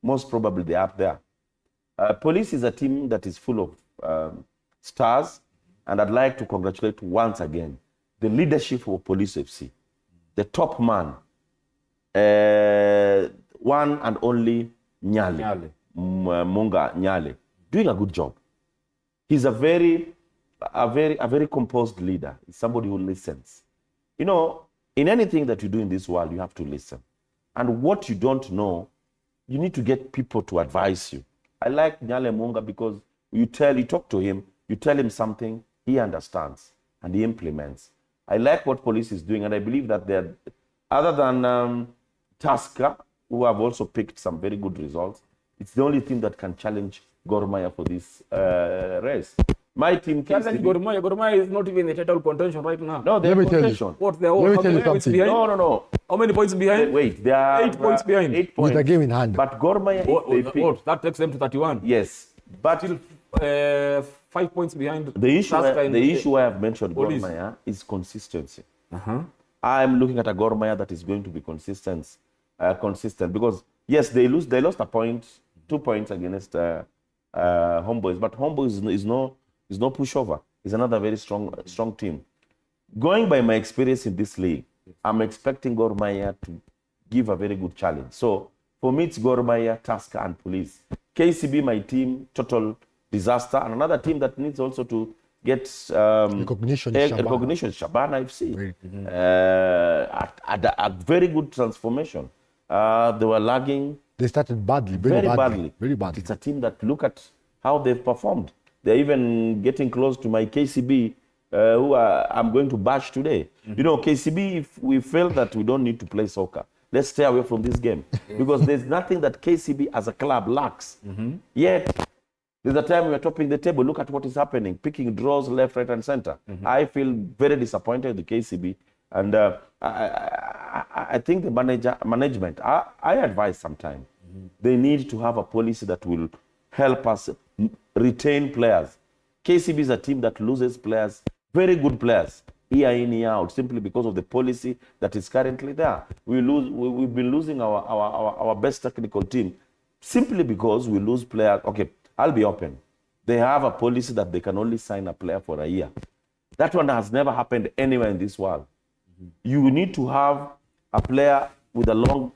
most probably they're up there. Police is a team that is full of stars. And I'd like to congratulate once again the leadership of Police FC. The top man, one and only Nyale. Munga Nyale, doing a good job. He's a very composed leader. He's somebody who listens. You know, in anything that you do in this world, you have to listen. And what you don't know, you need to get people to advise you. I like Nyale Munga because you talk to him, you tell him something, he understands and he implements. I like what police is doing, and I believe that they're, other than Tusker, who have also picked some very good results, it's the only team that can challenge Gor Mahia for this race. My team can Gor Mahia is not even in the title contention right now. No, they're in contention. What, they're all how many points behind? No. How many points behind? Wait, they are 8 points behind. 8 points. With a game in hand. But Gor Mahia, that takes them to 31. Yes, but still 5 points behind. The issue I have mentioned, Gor Mahia, is consistency. I'm looking at a Gor Mahia that is going to be consistent because yes, they lost a point, 2 points against Homeboys, but Homeboys is no pushover. It's another very strong team. Going by my experience in this league, I'm expecting Gor Mahia to give a very good challenge. So for me, it's Gor Mahia, Tusker, and Police. KCB, my team, total disaster, and another team that needs also to get recognition, Shabana FC. A very good transformation. They were lagging. They started badly, very badly. It's a team that, look at how they've performed. They're even getting close to my KCB, who I'm going to bash today. You know, KCB, if we feel that we don't need to play soccer, let's stay away from this game. Because there's nothing that KCB as a club lacks. Yet, there's a time we are topping the table. Look at what is happening, picking draws left, right, and center. I feel very disappointed with the KCB. And I think the management, I advise sometimes, they need to have a policy that will help us retain players. KCB is a team that loses players, very good players, year in, year out, simply because of the policy that is currently there. We've been losing our best technical team simply because we lose players. Okay, I'll be open. They have a policy that they can only sign a player for a year. That one has never happened anywhere in this world. You need to have a player with a long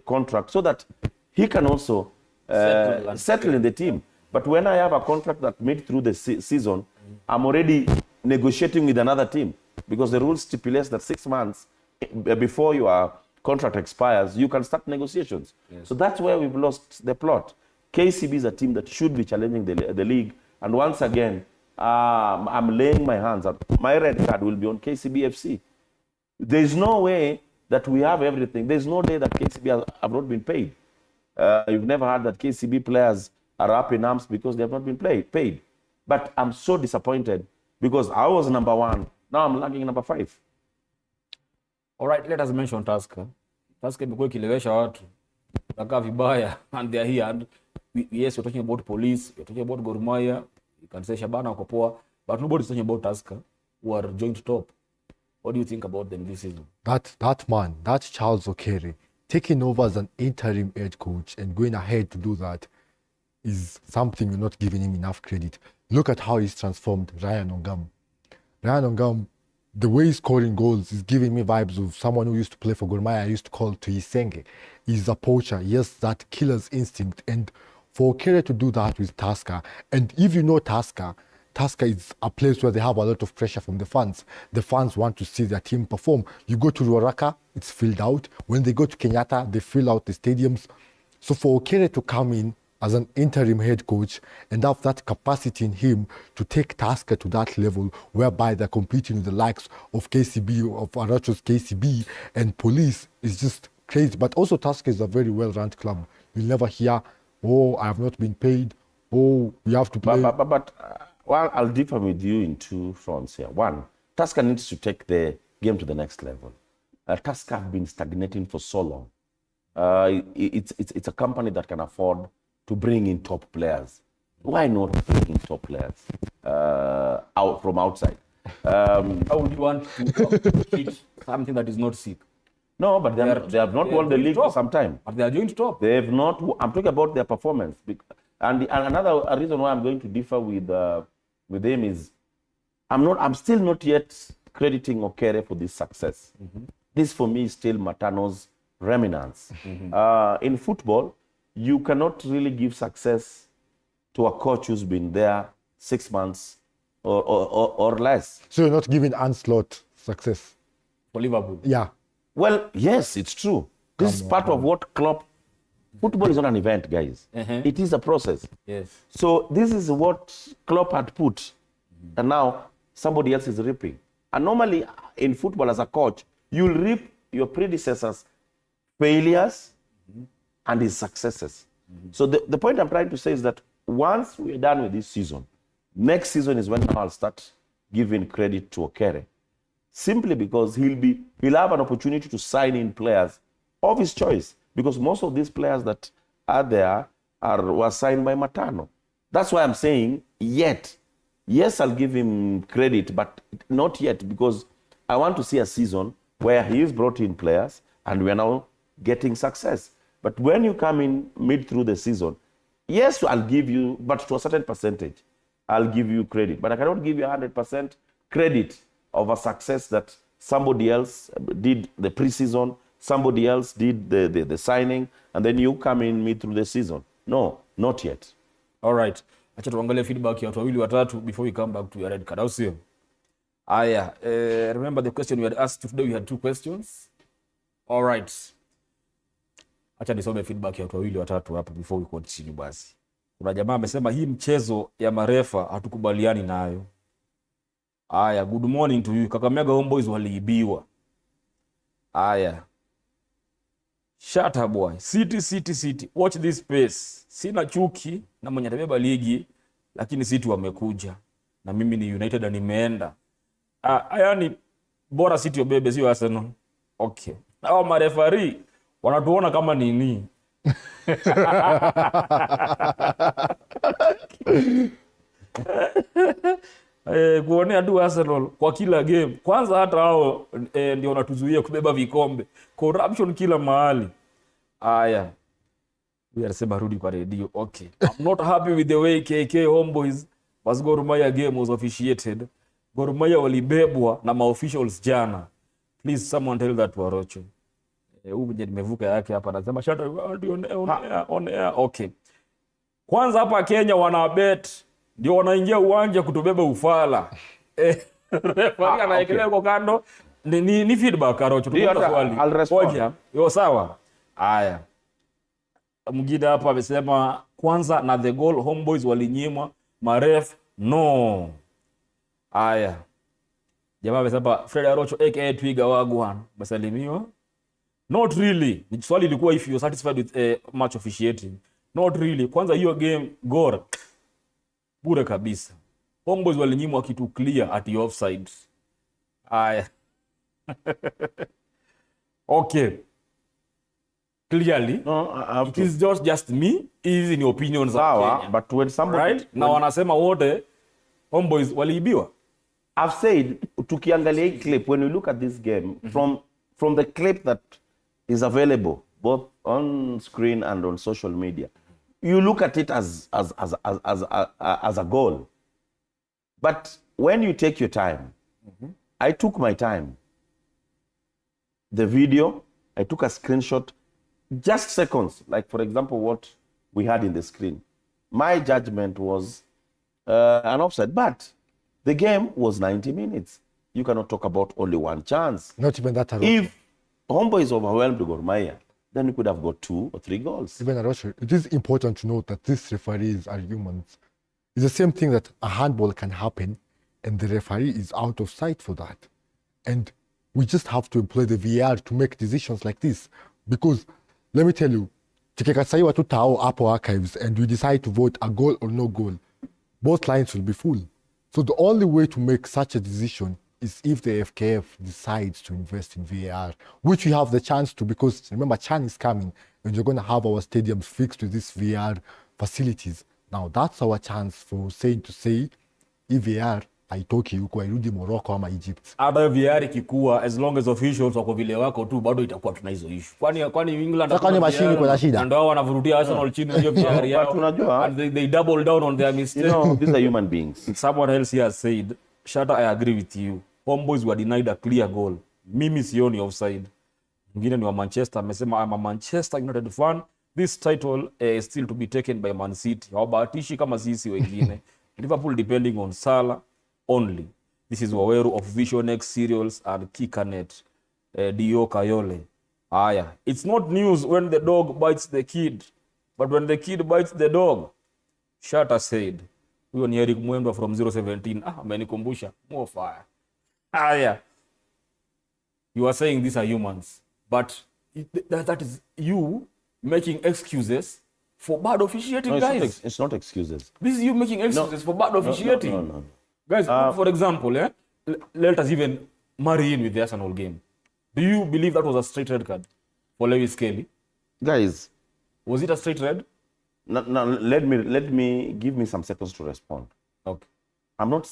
contract so that he can also settle in the team. But when I have a contract that made through the season, I'm already negotiating with another team because the rule stipulates that 6 months before your contract expires, you can start negotiations. Yes. So that's where we've lost the plot. KCB is a team that should be challenging the league. And once again, I'm laying my hands up. My red card will be on KCB FC. There's no way that we have everything. There's no day that KCB have not been paid. You've never heard that KCB players are up in arms because they have not been paid. But I'm so disappointed because I was number 1. Now I'm lagging number 5. All right, let us mention Tusker. Tusker imekuwa ikilewesha watu. Nakaa vibaya and they are here. And yes, we're talking about Police, we're talking about Gor Mahia. You can say Shabana wako poa, but nobody's talking about Tusker, who are joint top. What do you think about them this season? That man, that Charles Okere, taking over as an interim head coach and going ahead to do that is something you're not giving him enough credit. Look at how he's transformed Ryan Ongam. Ryan Ongam, the way he's scoring goals is giving me vibes of someone who used to play for Gor Mahia. I used to call Tuisenge. He's a poacher. He has that killer's instinct. And for Okere to do that with Tusker, and if you know Tusker is a place where they have a lot of pressure from the fans. The fans want to see their team perform. You go to Ruaraka, it's filled out. When they go to Kenyatta, they fill out the stadiums. So for Okere to come in as an interim head coach and have that capacity in him to take Tusker to that level whereby they're competing with the likes of KCB, of Aracho's KCB and Police is just crazy. But also Tusker is a very well-run club. You'll never hear, oh, I have not been paid, oh, we have to play. But well, I'll differ with you in two fronts here. One, Tusker needs to take the game to the next level. Tusker have been stagnating for so long. It's a company that can afford to bring in top players. Why not bring in top players out from outside? How would you want to treat something that is not sick? No, but they have not won the league for some time. But they are doing top. They have not. I'm talking about their performance. And another reason why I'm going to differ with them is I'm still not yet crediting Okere for this success. This for me is still Matano's remnants. In football, you cannot really give success to a coach who's been there 6 months or less. So you're not giving Anslot success? For Liverpool? Yeah. Well, yes, it's true. This is part of what Klopp... Football is not an event, guys. It is a process. Yes. So this is what Klopp had put. And now somebody else is reaping. And normally in football as a coach, you'll reap your predecessors' failures and his successes. So the point I'm trying to say is that once we're done with this season, next season is when I'll start giving credit to Okere. Simply because he'll have an opportunity to sign in players of his choice. Because most of these players that are there were signed by Matano. That's why I'm saying yet. Yes, I'll give him credit, but not yet, because I want to see a season where he's brought in players and we're now getting success. But when you come in mid through the season, yes, I'll give you, but to a certain percentage, I'll give you credit. But I cannot give you 100% credit of a success that somebody else did the preseason, somebody else did the signing, and then you come in mid through the season. No, not yet. All right. Acha tuangalie feedback ya watu wawili watatu before we come back to your red card. Au sio? Aya, remember the question we had asked today, we had 2 questions. All right. Acha nisome feedback ya watu wawili watatu hapa before we continue basi. Kuna jamaa amesema hii mchezo ya marefa hatukubaliani nayo. Aya, good morning to you. Kakamega Homeboys waliibiwa. Aya. Shut up boy. City. Watch this space. Sina chuki na mwenye atabeba ligi, lakini City wamekuja. Na mimi ni United na nimeenda. Yani bora City wabebe sio Arsenal. Okay. Hao marefari wanatuona kama nini? Kuonea tu Arsenal kwa kila game. Kwanza hata hao ndio wanatuzuia kubeba vikombe. Corruption kila mahali. Aya. We are sema rudi kwa radio. Okay. I'm not happy with the way KK Homeboys was Gor Mahia game was officiated. Gor Mahia walibebwa na ma-officials jana. Please someone tell that to Arocho. Huyu mwenye nimevuka yake hapa anasema shut on air. Okay. Kwanza hapa Kenya wana bet ndio wanaingia uwanja kutubeba ufala. Referee anaekelea kwa kando. Ni feedback Arocho. Tunaona swali. I'll respond. Yo sawa. Aya. Mwingine hapa amesema kwanza na the goal Homeboys walinyimwa maref no. Aya. Jamaa amesema Fred Arocho aka Twiga Wagwan basalimiwa. Not really. Ni swali ilikuwa if you satisfied with match officiating. Not really. Kwanza hiyo game Gor bure kabisa. Homeboys walinyimwa kitu clear at the offside. Aya. Okay. Clearly, it is just me. Is in opinions of Kenya. But when somebody... Right? Na wanasema wote Homeboys waliibiwa. I've said, tukiangalia hii clip, when you look at this game, from the clip that is available, both on screen and on social media, you look at it as a goal. But when you take your time, I took my time. The video, I took a screenshot, just seconds, like for example what we had in the screen. My judgment was an offside, but the game was 90 minutes. You cannot talk about only one chance. Not even that. If Homeboys overwhelmed Gor Mahia, then we could have got 2 or 3 goals. Even it is important to note that these referees are humans. It's the same thing that a handball can happen and the referee is out of sight for that. And we just have to employ the VAR to make decisions like this. Because, let me tell you, tukikasaiwa tu tao hapo archives and we decide to vote a goal or no goal, both lines will be full. So the only way to make such a decision is if the FKF decides to invest in VAR, which we have the chance to, because remember CHAN is coming and you're going to have our stadiums fixed with these VAR facilities. Now that's our chance for saying to say if VAR haitoki huko irudi Morocco ama Egypt. Hata VAR kikua, as long as officials wako vile wako tu bado itakuwa tuna hizo issue. Kwani England kwani mashini kuna shida. Ndio wanavurutia Arsenal chini hiyo VAR yao. Tunajua. And they double down on their mistake. You know, these are human beings. Someone else here has said, Shata, I agree with you. Homeboys were denied a clear goal. Mimi sioni offside. Mwingine ni wa Manchester amesema I'm a Manchester United fan. This title is still to be taken by Man City. Hawabahatishi kama sisi wengine. Liverpool depending on Salah only. This is Waweru of Vision X Serials and Kikanet. Dio Kayole. Aya. It's not news when the dog bites the kid, but when the kid bites the dog. Shata said. Huyo ni Eric Mwendwa from 017. Amenikumbusha. More fire. Aya. You are saying these are humans, but that is you making excuses for bad officiating, No, guys. it's not excuses. This is you making excuses for bad officiating. No. Guys, for example, let us even marry in with the Arsenal game. Do you believe that was a straight red card for Lewis Kelly? Guys, was it a straight red? No, let me give me some seconds to respond. Okay. I'm not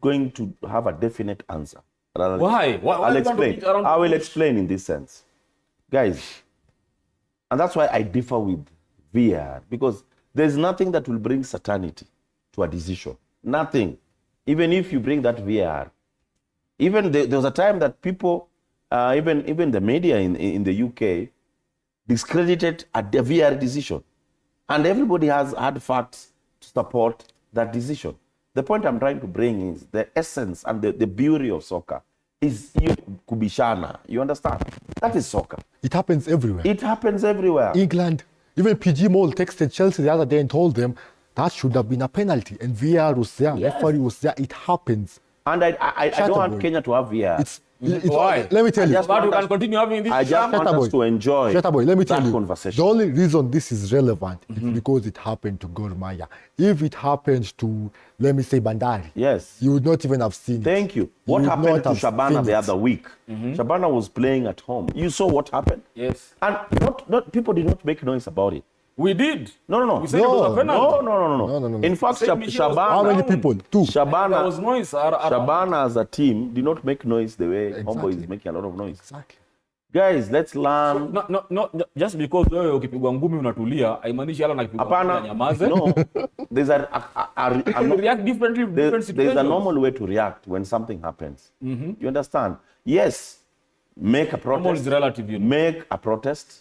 going to have a definite answer. Why? I'll explain. I will explain in this sense. Guys, and that's why I differ with VAR, because there's nothing that will bring certainty to a decision. Nothing. Even if you bring that VAR. Even there was a time that people, even the media in the UK, discredited a VAR decision. And everybody has had facts to support that decision. The point I'm trying to bring is the essence and the beauty of soccer is kubishana. You understand? That is soccer. It happens everywhere. It happens everywhere. England, even PG Mole texted Chelsea the other day and told them that should have been a penalty. And VAR was there, referee was there. It happens. And I don't want Kenya to have VAR. Why? Let me tell you. But you can continue having this. I just want us to enjoy let me tell that you, conversation. the only reason this is relevant is because it happened to Gor Mahia. If it happens to, let me say, Bandari, yes, you would not even have seen it. Thank you. What happened to Shabana the other week? Shabana was playing at home. You saw what happened? Yes. And not people did not make noise about it. We did. No. We said it was a penalty. No. In fact, Shabana. How many people? Two. Shabana. There was noise. Shabana as a team did not make noise the way Homeboy is making a lot of noise. Exactly. Guys, let's learn. No. Just because wewe ukipigwa ngumi unatulia, haimaanishi hala nakipigwa nyamaze. No. There's react differently in different situations. There's a normal way to react when something happens. You understand? Yes. Make a protest. Normal is relative, you know. Make a protest.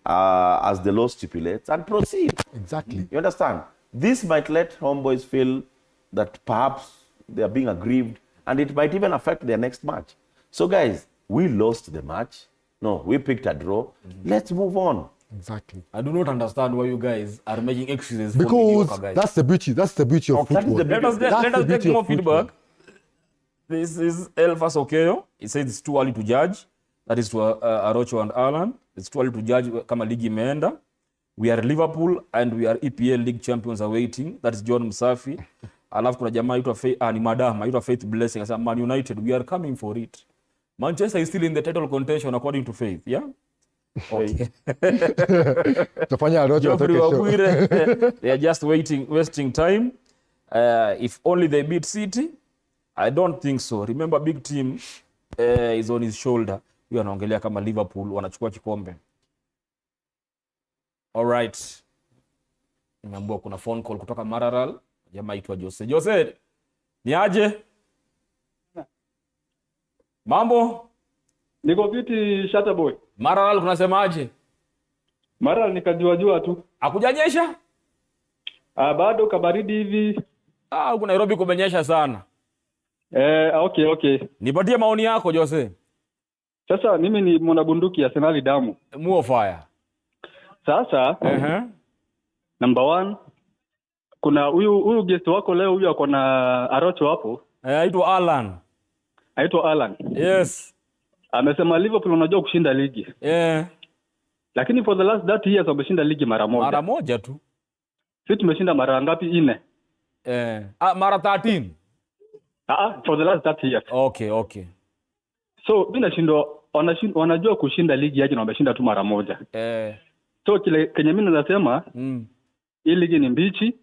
As the law stipulates, and proceed. Exactly. You understand? This might let homeboys feel that perhaps they are being aggrieved, and it might even affect their next match. So, guys, we lost the match. No, we picked a draw. Let's move on. Exactly. I do not understand why you guys are making excuses. Because for guys. that's the beauty. That's the beauty of football. Let us take more feedback. This is Elfas Okeyo. He says it's too early to judge. That is to Arocho and Alan. It's too early to judge kama ligi imeenda. We are Liverpool and we are EPL League champions awaiting. That is John Msafi. Alafu kuna jamaa ni madam, aitwa Faith Blessing. Asa Man United, we are coming for it. Manchester is still in the title contention according to Faith, yeah? Okay. Tafanya Arocho atoke show. They are just wasting time. If only they beat City, I don't think so. Remember, big team is on his shoulder. Huyo anaongelea kama Liverpool wanachukua kikombe. All right. Nimeambiwa kuna phone call kutoka Mararal. Jamaa aitwa Jose. Jose, ni aje? Mambo? Niko viti Shata boy. Mararal kunasema aje? Mararal nikajua tu. Hakujanyesha? Bado kabaridi hivi. Huko Nairobi kumenyesha sana. Okay. Nipatie maoni yako Jose. Sasa mimi ni mwanabunduki Arsenal damu. Muo fire. Sasa number 1 kuna huyu guest wako leo huyu ako na Arocho hapo. Aitwa Alan. Yes. Amesema Liverpool unajua kushinda ligi. Lakini for the last 30 years wameshinda ligi mara moja. Mara moja tu. Sisi tumeshinda mara ngapi? 4. Mara 13. For the last 30 years. Okay. So mimi nashindwa wanajua kushinda ligi aje na wameshinda tu mara moja. So kile kenye mimi nasema hii ligi ni mbichi.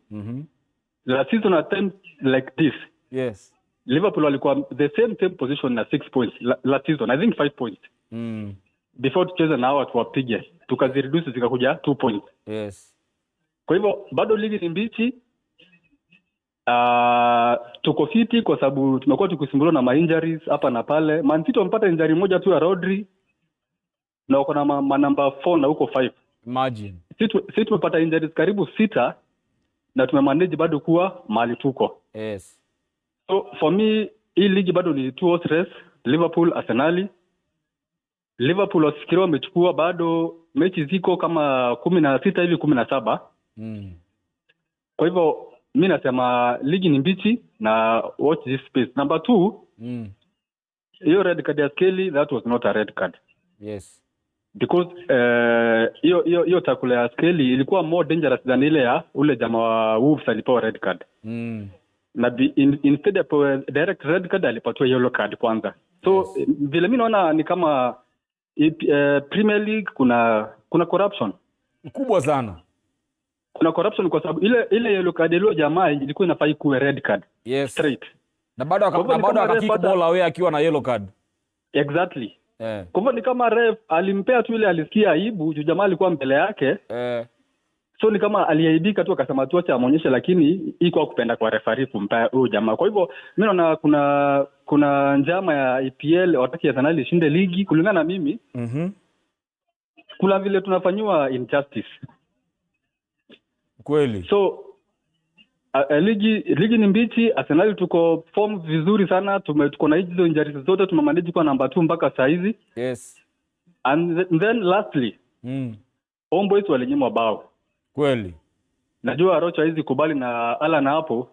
The season attempt like this. Yes. Liverpool walikuwa the same position na 6 points last season. I think 5 points. Before tucheze na watu wapige. Tukazireduce zikakuja 2 points. Yes. Kwa hivyo bado ligi ni mbichi. Tuko fiti kwa sababu tumekuwa tukisumbuliwa na injuries hapa na pale. Man City wamepata injury moja tu ya Rodri na wako na number 4 na huko 5. Imagine. Sisi tumepata injuries karibu 6 na tumemanage bado kuwa mahali tuko. Yes. So for me hii ligi bado ni 2 horse race. Liverpool, Arsenal. Liverpool wasifikiria wamechukua bado mechi ziko kama 16 hivi 17. Kwa hivyo mimi nasema ligi ni mbichi na watch this space. Number 2, hiyo red card ya Skelly, that was not a red card. Yes. Because hiyo tackle ya Skelly ilikuwa more dangerous than ile ya ule jamaa wa Wolves alipewa red card. Na instead of direct red card alipatiwa yellow card kwanza. So vile mimi naona ni kama Premier League kuna corruption kubwa sana. Kuna corruption kwa sababu ile yellow card ile jamaa ilikuwa inafai kuwe red card. Yes. Straight. Na bado akakick ball away akiwa na yellow card. Exactly. Kwa hivyo ni kama ref alimpea tu ile alisikia aibu juu jamaa alikuwa mbele yake. So ni kama aliaibika tu akasema tu acha amuonyeshe, lakini iko kupenda kwa referee kumpea huyo jamaa. Kwa hivyo mimi naona kuna njama ya EPL wataki Arsenal ishinde ligi kulingana na mimi. Kuna vile tunafanywa injustice. Kweli. So ligi ni mbichi. Arsenal tuko form vizuri sana. Tuko na hizo injuries zote, tumemanage kwa number 2 mpaka saa hizi. Yes. And then lastly, Homeboys walinyimwa bao. Kweli. Najua Rocha hizi kubali na Alan hapo.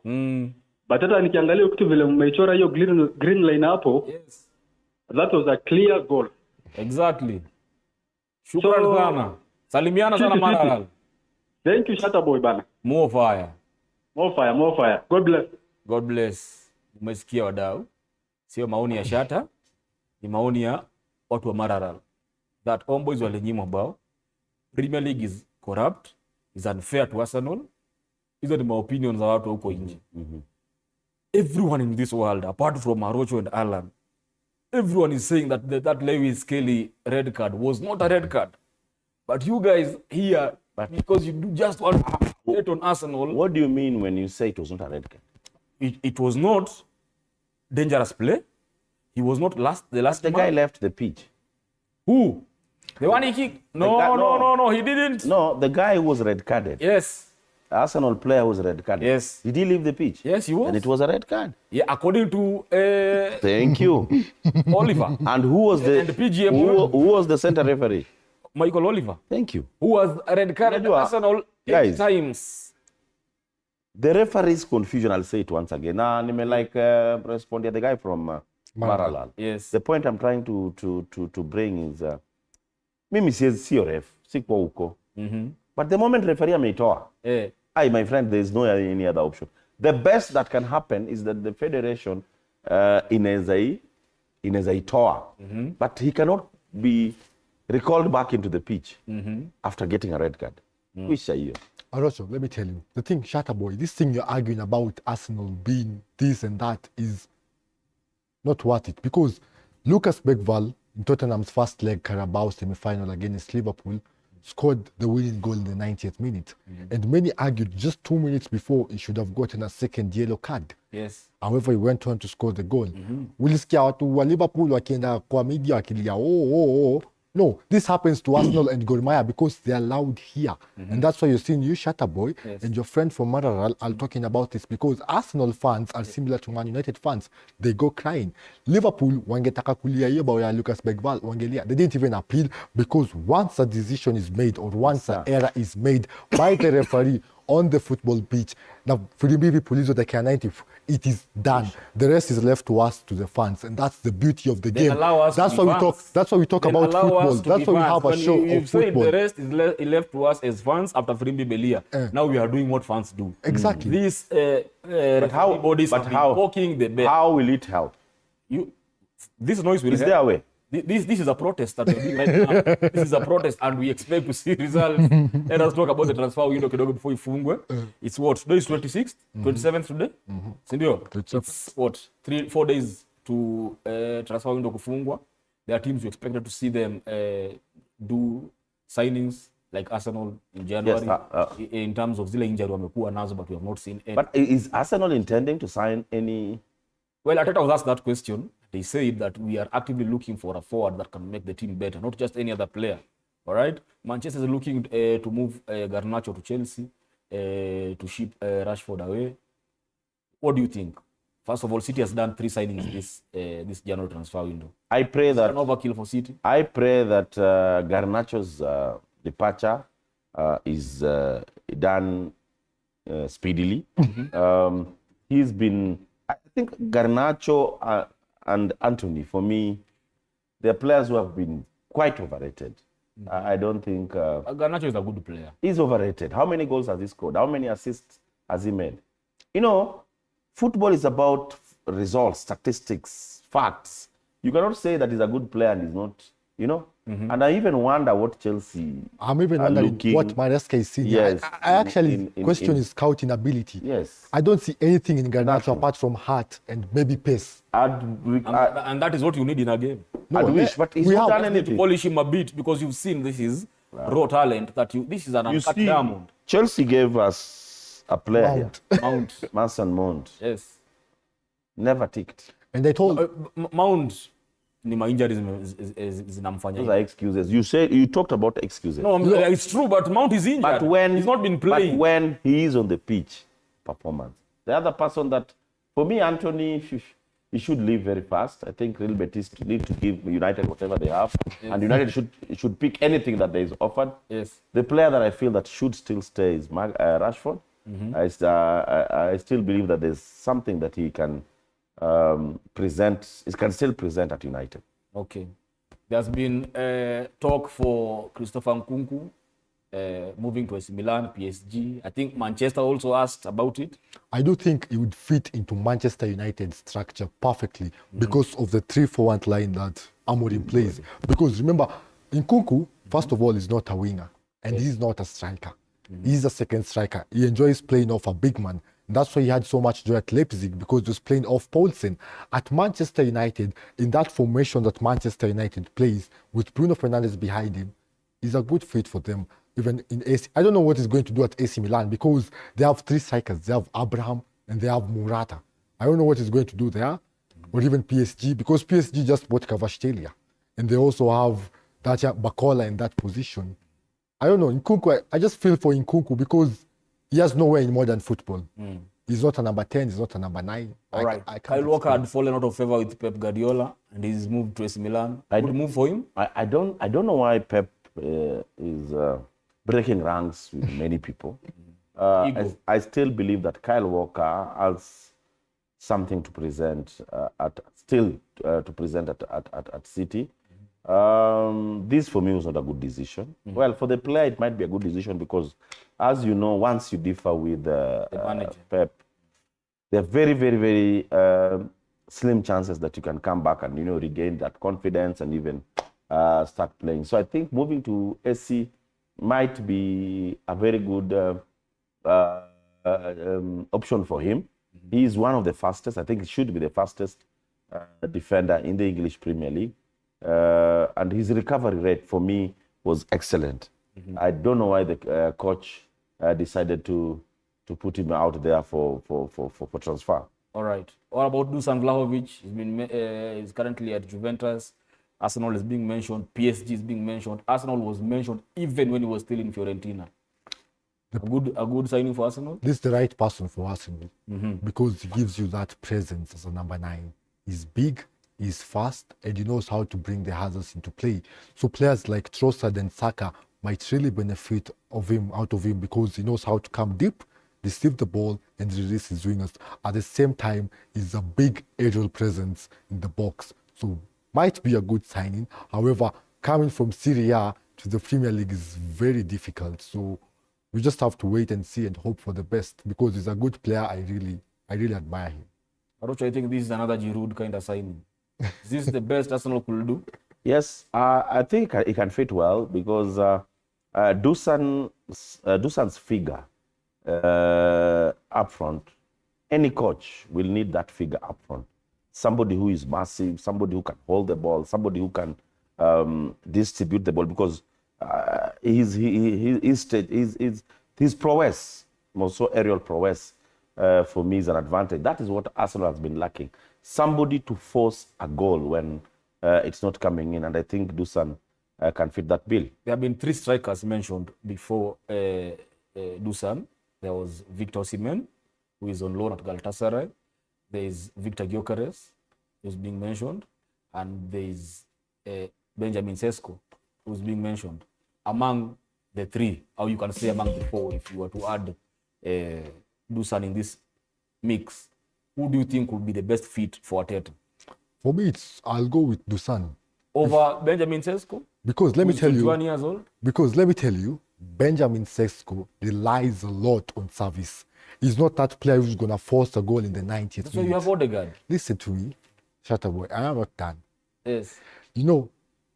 But hata nikiangalia kitu vile mmeichora hiyo green line hapo. Yes. That was a clear goal. Exactly. Shukrani sana. Salimiana sana Maralal. Thank you Shatta Boy bana. More fire. God bless. Umesikia wadau? Sio maoni ya Shatta, ni maoni ya watu wa Maralal. That Homeboys walinyimwa bao. Premier League is corrupt, is unfair to Arsenal. Hizo ni my opinions za watu huko nje. Everyone in this world, apart from Arocho and Alan, everyone is saying that Lewis Skelly red card was not a red card. But you guys here, because you do just want to hate on Arsenal. What do you mean when you say it was not a red card? It was not dangerous play. He was not the last guy left the pitch. Who? The one he kicked? No, he didn't. No, the guy who was red carded. Yes. Arsenal player was red carded. Yes. Did he leave the pitch? Yes, he was. And it was a red card. Yeah, according to Thank you. Oliver. And who was and PGM who was the center referee? Michael Oliver. Thank you. Who was red carded Arsenal 8 times. The referee's confusion, I'll say it once again. Nime respond the guy from Maralal. Yes. The point I'm trying to bring is mimi sio ref, siko huko. But the moment referee ameitoa, my friend, there is no any other option. The best that can happen is that the federation inaweza itoa, but he cannot be recalled back into the pitch after getting a red card. Wisha hiyo. Arocho, let me tell you, the thing, Shatta Boy, this thing you're arguing about Arsenal being this and that is not worth it, because Lucas Bergvall in Tottenham's first leg Carabao semi-final against Liverpool scored the winning goal in the 90th minute. And many argued just 2 minutes before he should have gotten a second yellow card. Yes. However, he went on to score the goal. Ulisikia watu wa Liverpool wakienda kwa media wakilia, No, this happens to Arsenal and Gor Mahia because they are loud here. And that's why you're seeing you, Shatta Boy, and your friend from Maralal are talking about this, because Arsenal fans are similar to Man United fans. They go crying. Liverpool, wangetaka kulia hiyo bao ya Lucas Bergvall, wangelia. They didn't even appeal, because once a decision is made or once an error is made by the referee, on the football pitch. Now, Filimbi Pulizo the K90, it is done. The rest is left to us, to the fans, and that's the beauty of the game. That's why we talk. That's why we talk about football. That's why we have a show of football. The rest is left to us as fans after Filimbi Belia. Now we are doing what fans do. Exactly. These But how? bodies But have how? been poking the bear. How will it help? This noise will Is help. there a way? This is a protest that we're doing right now. This is a protest and we expect to see results. Let us talk about the transfer window kidogo before ifungwe. It's what? Today is 26th, 27th today? Sindio? It's what? 4 days to transfer window kufungwa. There are teams you expected to see them do signings like Arsenal in January. Yes, in terms of zile injury wamekuwa nazo, but we have not seen any. But is Arsenal intending to sign any? Well, Arteta was asked that question. They said that we are actively looking for a forward that can make the team better, not just any other player. All right? Manchester is looking to move Garnacho to Chelsea, to ship Rashford away. What do you think? First of all, City has done 3 signings this January transfer window. I pray that an overkill for City. I pray that Garnacho's departure is done speedily. He's been, I think Garnacho and Anthony, for me, they're players who have been quite overrated. I don't think... Garnacho is a good player. He's overrated. How many goals has he scored? How many assists has he made? You know, football is about results, statistics, facts. You cannot say that he's a good player and he's not, you know? And I even wonder what Chelsea I'm even wondering what Maresca is seeing. Yes, I actually question his scouting ability. Yes. I don't see anything in Garnacho apart from heart and maybe pace. And that is what you need in a game. I wish, but he's not done anything. To polish him a bit because you've seen this is raw talent. This is an uncut diamond. Chelsea gave us a player Mount. here. Mason Mount. Yes. Never ticked. And they told Mount. Injuries those are excuses. You talked about excuses. No, it's true, but Mount is injured. But when he's not been playing. But when he is on the pitch, performance. The other person that, for me, Anthony, he should leave very fast. I think Real Betis need to give United whatever they have, and United should pick anything that is offered. Yes. The player that I feel that should still stay is Rashford. I still believe that there's something that he can still present at United. Okay. There's been talk for Christopher Nkunku moving to AC Milan, PSG. I think Manchester also asked about it. I do think it would fit into Manchester United's structure perfectly because of the 3-4-1 line that Amorim plays. Because remember, Nkunku, first of all, is not a winger and he's not a striker. He's a second striker. He enjoys playing off a big man. That's why he had so much joy at Leipzig, because he was playing off Poulsen. At Manchester United, in that formation that Manchester United plays, with Bruno Fernandes behind him, is a good fit for them. Even in AC, I don't know what he's going to do at AC Milan, because they have 3 strikers. They have Abraham and they have Morata. I don't know what he's going to do there, or even PSG, because PSG just bought Kvaratskhelia, and they also have Dacia Bakola in that position. I don't know, Nkunku, I just feel for Nkunku because he has nowhere in modern football. He's not a number 10, he's not a number 9. All right. Kyle Walker had fallen out of favor with Pep Guardiola and he's moved to AC Milan. Good move for him? I don't know why Pep is breaking ranks with many people. I still believe that Kyle Walker has something to present at City. This for me was not a good decision. Well, for the player, it might be a good decision because, as you know, once you differ with Pep, there are very, very, very slim chances that you can come back and regain that confidence and even start playing. So I think moving to AC might be a very good option for him. He is one of the fastest. I think he should be the fastest defender in the English Premier League. And his recovery rate for me was excellent. I don't know why the coach decided to put him out there for transfer. All right. What about Dusan Vlahovic? He's currently at Juventus. Arsenal is being mentioned. PSG is being mentioned. Arsenal was mentioned even when he was still in Fiorentina. A good signing for Arsenal? This is the right person for Arsenal because he gives you that presence as a number 9. He's big, he's fast, and he knows how to bring the hazards into play. So players like Trossard and Saka might really benefit out of him because he knows how to come deep, receive the ball, and release his wingers. At the same time, he's a big aerial presence in the box. So might be a good signing. However, coming from Serie A to the Premier League is very difficult. So we just have to wait and see and hope for the best because he's a good player. I really admire him. Arocho, I think this is another Giroud kind of signing. Is this the best Arsenal could do? Yes, I think it can fit well because Dusan's figure up front, any coach will need that figure up front. Somebody who is massive, somebody who can hold the ball, somebody who can distribute the ball because his prowess, more so aerial prowess, for me is an advantage. That is what Arsenal has been lacking. Somebody to force a goal when it's not coming in, and I think Dusan can fit that bill. There have been 3 strikers mentioned before Dusan. There was Victor Osimhen, who is on loan at Galatasaray. There is Victor Gyökeres, who's being mentioned, and there is Benjamin Sesko, who's being mentioned. Among the 3, or you can say among the 4, if you were to add Dusan in this mix, who do you think would be the best fit for Arteta? For me, I'll go with Dusan. Over Benjamin Sesko? Because let me tell you, 21 years old? Because let me tell you, Benjamin Sesko relies a lot on service. He's not that player who's going to force a goal in the 90th That's why you have Odegaard. Listen to me, shut up boy, I am not done. Yes. You know,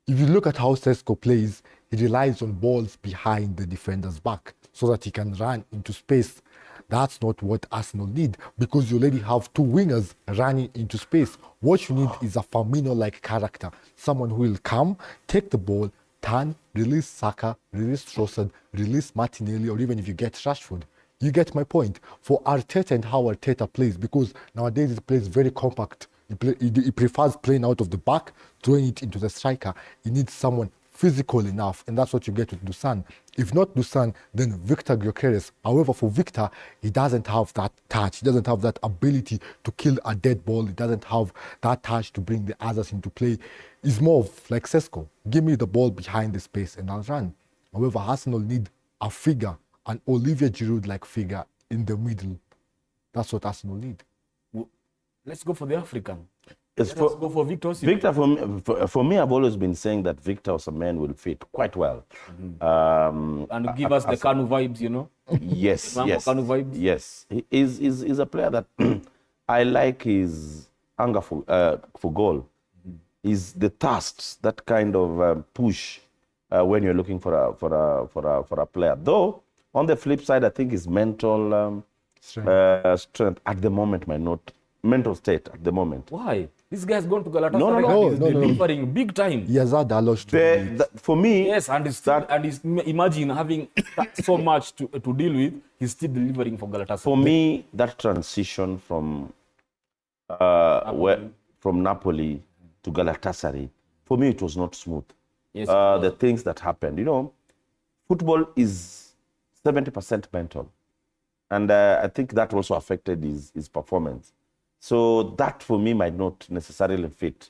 if you look at how Sesko plays, he relies on balls behind the defender's back so that he can run into space. That's not what Arsenal need because you already have 2 wingers running into space. What you need is a Firmino-like character, someone who will come, take the ball, turn, release Saka, release Trossard, release Martinelli, or even if you get Rashford. You get my point. For Arteta and how Arteta plays, because nowadays he plays very compact. He prefers playing out of the back, throwing it into the striker. He needs someone physical enough, and that's what you get with Dusan. If not Dusan, then Victor Gyökeres. However, for Victor, he doesn't have that touch. He doesn't have that ability to kill a dead ball. He doesn't have that touch to bring the others into play. He's more of like Sesko. Give me the ball behind the space and I'll run. However, Arsenal need a figure, an Olivier Giroud-like figure in the middle. That's what Arsenal need. Let's go for the African. Let's go for Victor Osimhen. Victor, for me, I've always been saying that Victor Osimhen will fit quite well. And give us the Kanu vibes, you know? Yes, yes. Kanu vibes? Yes. He's a player that I like his hunger for goal. Is the thirst, that kind of push when you're looking for a player. Though, on the flip side, I think his mental strength at the moment might not, mental state at the moment. Why? This guy's gone to Galatasaray and he's delivering big time. He has had a lot to for me, yes, and he's imagine having so much to deal with, he's still delivering for Galatasaray. For me, that transition from Napoli to Galatasaray, for me, it was not smooth. Yes, the things that happened, you know, football is 70% mental, and I think that also affected his performance. So that for me might not necessarily fit.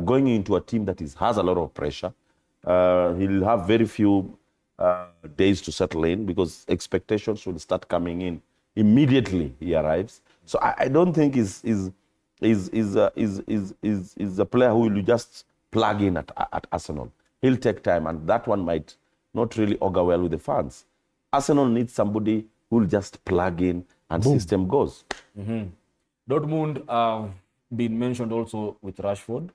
Going into a team that has a lot of pressure, he'll have very few days to settle in because expectations will start coming in immediately he arrives. So I don't think is a player who will just plug in at Arsenal. He'll take time, and that one might not really augur well with the fans. Arsenal needs somebody who will just plug in and system goes. Mm-hmm. Dortmund been mentioned also with Rashford.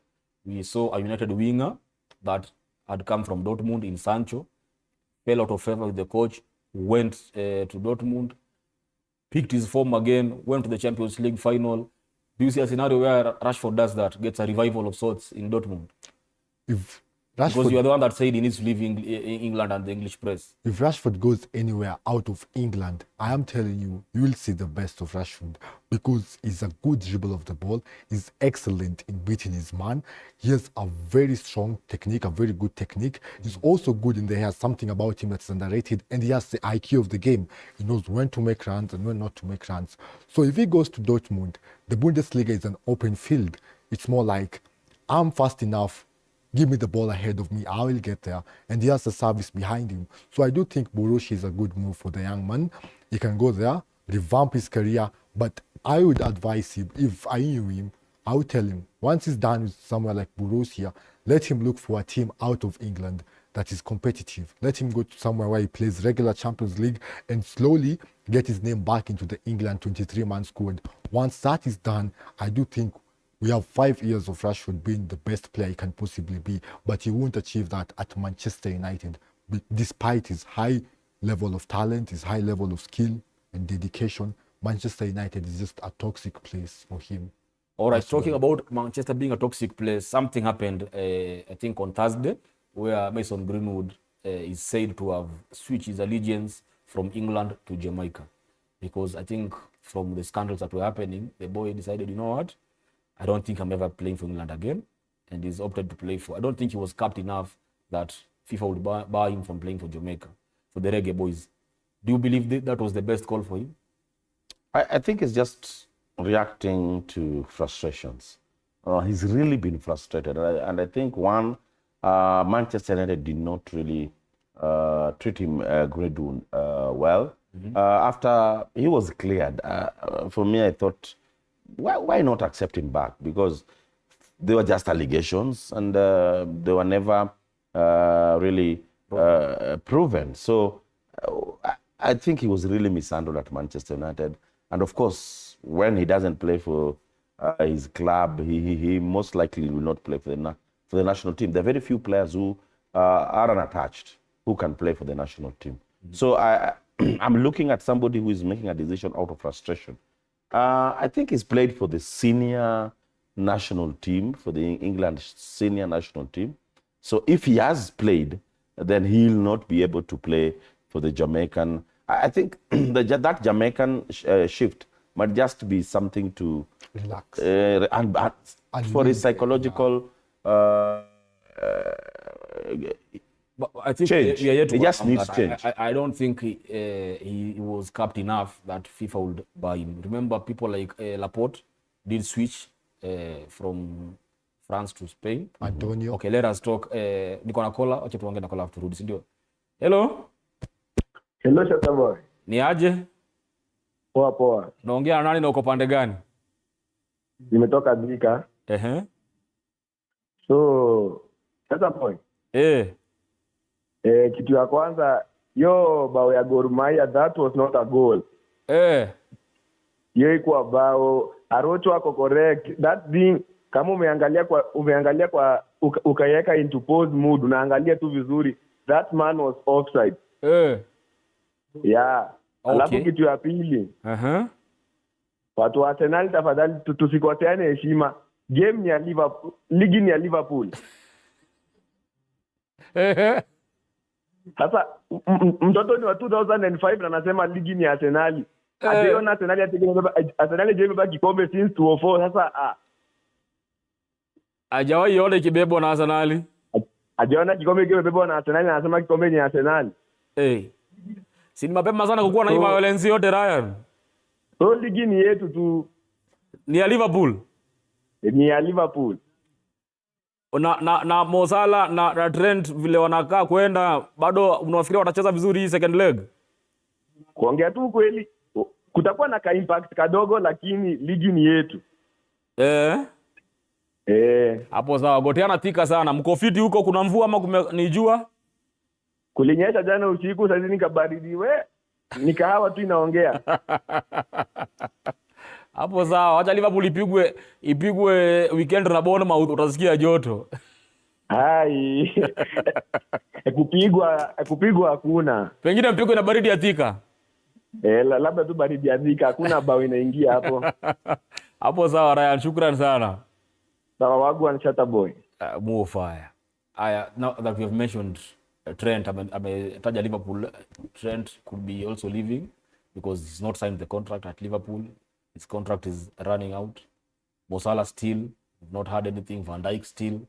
We saw a United winger that had come from Dortmund in Sancho, fell out of favor with the coach, went to Dortmund, picked his form again, went to the Champions League final. Do you see a scenario where Rashford does that, gets a revival of sorts in Dortmund? If because Rashford, you are the one that said he needs to leave England and the English press. If Rashford goes anywhere out of England, I am telling you, you will see the best of Rashford because he's a good dribble of the ball. He's excellent in beating his man. He has a very strong technique, a very good technique. He's also good in there. He has something about him that's underrated, and he has the IQ of the game. He knows when to make runs and when not to make runs. So if he goes to Dortmund, the Bundesliga is an open field. It's more like, I'm fast enough give me the ball ahead of me, I will get there. And he has the service behind him. So I do think Boroshi is a good move for the young man. He can go there, revamp his career, but I would advise him, if I knew him, I would tell him, once he's done with somewhere like Borussia, let him look for a team out of England that is competitive. Let him go to somewhere where he plays regular Champions League and slowly get his name back into the England 23-man squad. Once that is done, I do think we have 5 years of Rashford being the best player he can possibly be, but he won't achieve that at Manchester United, despite his high level of talent, his high level of skill and dedication. Manchester United is just a toxic place for him. All right, talking about Manchester being a toxic place, something happened, I think, on Thursday, where Mason Greenwood is said to have switched his allegiance from England to Jamaica. Because I think from the scandals that were happening, the boy decided, you know what, I don't think I'm ever playing for England again. And he's opted to play for, I don't think he was capped enough that FIFA would bar him from playing for Jamaica, for the Reggae Boys. Do you believe that was the best call for him? I think it's just reacting to frustrations. He's really been frustrated. And I think Manchester United did not really treat him Greenwood well. After he was cleared, for me, I thought, why not accept him back? Because they were just allegations and they were never really proven. So I think he was really mishandled at Manchester United. And of course, when he doesn't play for his club, he most likely will not play for the national team. There are very few players who are unattached who can play for the national team. So I'm looking at somebody who is making a decision out of frustration. I think he's played for the senior national team, for the England senior national team. So if he has played, then he'll not be able to play for the Jamaican. I think that Jamaican shift might just be something to relax and for his psychological but I think change. We are yet to He just welcome needs that. change. I don't think he was capped enough that FIFA would buy him. Remember, people like Laporte did switch from France to Spain. Antonio. Okay, let us talk. Niko na kola, acha tuongee na kola after turudi, si ndio? Hello. Hello, Shata boy. Ni aje? Poa poa. Naongea na nani na uko pande gani? Nimetoka Dhika. So, Shata boy. Kitu ya kwanza, yo bao ya Gor Mahia, that was not a goal. Yo ikuwa bao, Arocho ako correct. That thing, kama umeangalia kwa ukaiweka into pause mood, unaangalia tu vizuri, that man was offside. Yeah. Okay. Alafu kitu ya pili. Watu wa Arsenal tafadhali tusikoteane heshima. Game ni ya Liverpool, ligi ni ya Liverpool. Sasa mtoto ni wa 2005 na anasema ligi ni Arsenal. Ajiona Arsenal imebeba kikombe since 2004. Sasa hajawahi iona kibebo na Arsenal. Hajaona kikombe kimebebwa na Arsenal na anasema kikombe ni Arsenal. Si ni mapema sana kukuwa na hii violence yote Ryan. So ligi ni yetu tu. Ni ya Liverpool. Ni ya Liverpool. Na Mo Salah na Trent vile wanakaa kwenda, bado unafikiria watacheza vizuri hii second leg? Kuongea tu kweli, kutakuwa na ka impact kadogo, lakini ligi ni yetu. Hapo sawa, goteana tika sana. Mko fiti huko, kuna mvua ama ni jua? Kulinyesha jana usiku, sasa nikabaridi nikahawa tu inaongea. Hapo sawa, acha Liverpool ipigwe weekend na Bournemouth, utasikia joto. Hai. Kupigwa hakuna. Pengine mpigwe na baridi ya Thika. Labda tu baridi ya Thika, hakuna bao inaingia hapo. Hapo sawa Ryan, shukrani sana. Sawa wangu anachata boy. More fire. Now that we have mentioned Trent, ametaja Liverpool, Trent could be also leaving because he's not signed the contract at Liverpool. His contract is running out. Mo Salah still not heard anything. Van Dijk still.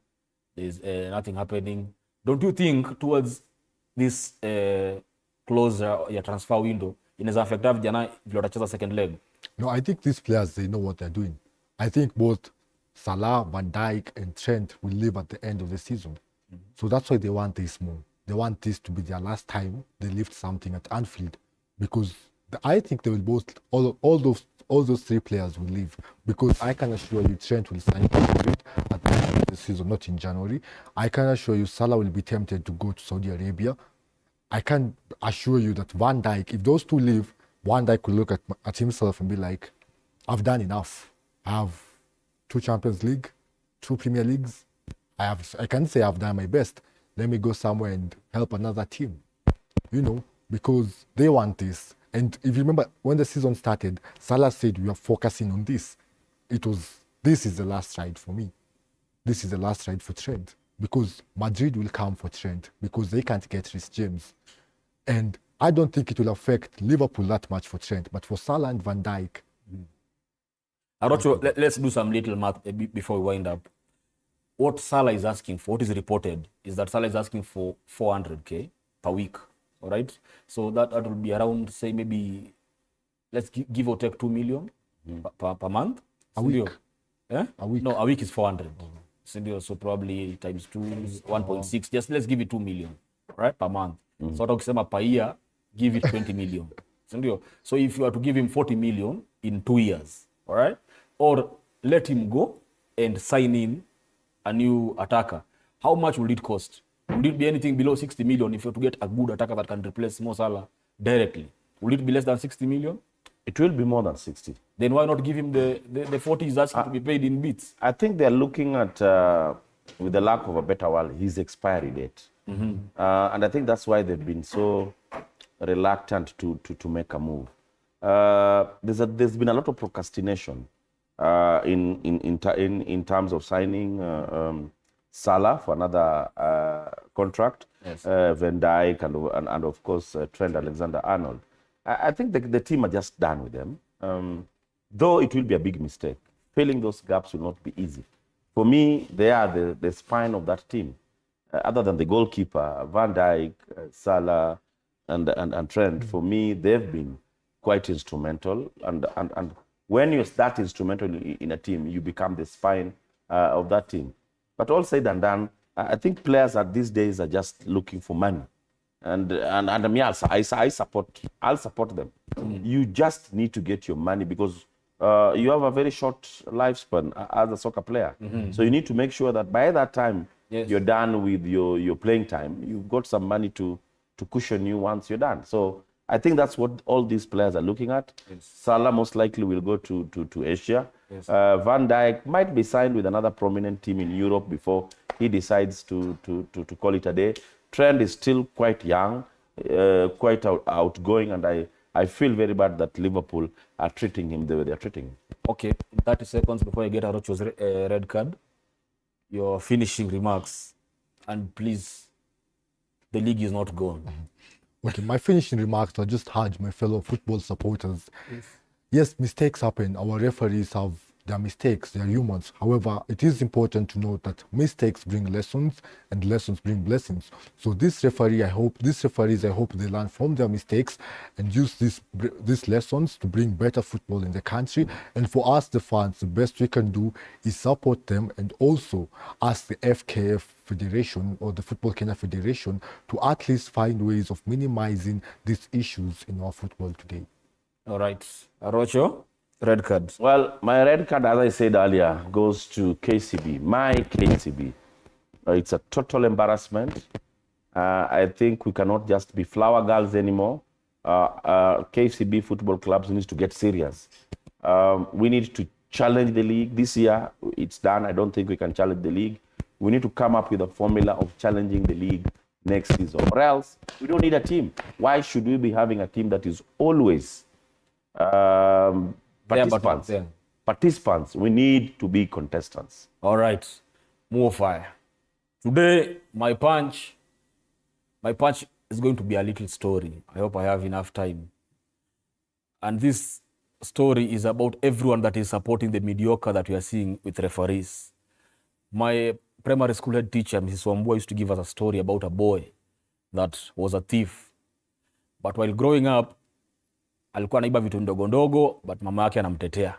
There's nothing happening. Don't you think towards this close ya transfer window inaweza affect vijana vile watacheza second leg? No, I think these players, they know what they're doing. I think both Salah, Van Dijk, and Trent will leave at the end of the season. So that's why they want this more. They want this to be their last time they lift something at Anfield, because I think they will both all those 3 players will leave, because I can assure you Trent will sign for Madrid at the end of the season, not in January. I can assure you Salah will be tempted to go to Saudi Arabia. I can assure you that Van Dijk, if those 2 leave, Van Dijk will look at himself and be like, I've done enough. I have 2 Champions League, 2 Premier Leagues. I can say I've done my best. Let me go somewhere and help another team. Because they want this. And if you remember, when the season started, Salah said we are focusing on this. This is the last ride for me. This is the last ride for Trent. Because Madrid will come for Trent, because they can't get Reece James. And I don't think it will affect Liverpool that much for Trent, but for Salah and Van Dijk. Arocho, let's do some little math before we wind up. What Salah is asking for, what is reported, is that Salah is asking for 400k per week. All right? So that will be around, say, maybe, let's give or take 2 million per month. A week? Yeah? A week? No, a week is 400. So probably times 2 is 1.6. Just let's give it 2 million, right, per month. So ukisema per year, give it 20 million. So if you are to give him 40 million in 2 years, all right, or let him go and sign in a new attacker, how much will it cost? Would it be anything below 60 million if you are to get a good attacker that can replace Mo Salah directly? Will it be less than 60 million? It will be more than 60. Then why not give him the 40 he's asking to be paid in bits? I think they're looking at, with the lack of a better word, his expiry date. And I think that's why they've been so reluctant to make a move. There's been a lot of procrastination in terms of signing Salah for another contract, Yes. Van Dijk and of course Trent Alexander-Arnold. I think the team are just done with them. Though it will be a big mistake. Filling those gaps will not be easy. For me, they are the spine of that team. Other than the goalkeeper, Van Dijk, Salah, and Trent, for me, they've been quite instrumental. And when you're that instrumental in a team, you become the spine of that team. But all said and done, I think players at these days are just looking for money. And me also, I'll support them. You just need to get your money because you have a very short lifespan as a soccer player. So you need to make sure that by that time, you're done with your playing time. You've got some money to cushion you once you're done. So I think that's what all these players are looking at. Salah most likely will go to Asia. Van Dijk might be signed with another prominent team in Europe before he decides to call it a day. Trent is still quite young, quite outgoing, and I feel very bad that Liverpool are treating him the way they are treating him. Okay, 30 seconds before I get Arocho's red card. Your finishing remarks, and please, the league is not gone. Okay, my finishing remarks are just urge my fellow football supporters. Yes, mistakes happen. Our referees have their mistakes. They are humans. However, it is important to note that mistakes bring lessons, and lessons bring blessings. So these referees, I hope they learn from their mistakes and use these lessons to bring better football in the country. And for us, the fans, the best we can do is support them and also ask the FKF Federation or the Football Kenya Federation to at least find ways of minimizing these issues in our football today. All right. Arocho, red card. Well, my red card, as I said earlier, goes to KCB, my KCB. It's a total embarrassment. I think we cannot just be flower girls anymore. KCB football clubs need to get serious. We need to challenge the league. This year, it's done. I don't think we can challenge the league. We need to come up with a formula of challenging the league next season. Or else, we don't need a team. Why should we be having a team that is always participants? Participants. We need to be contestants. All right. More fire. Today, my punch is going to be a little story. I hope I have enough time. And this story is about everyone that is supporting the mediocre that we are seeing with referees. My primary school head teacher, Mrs. Wambua, used to give us a story about a boy that was a thief. But while growing up, alikuwa anaiba vitu ndogo ndogo, but mama yake anamtetea.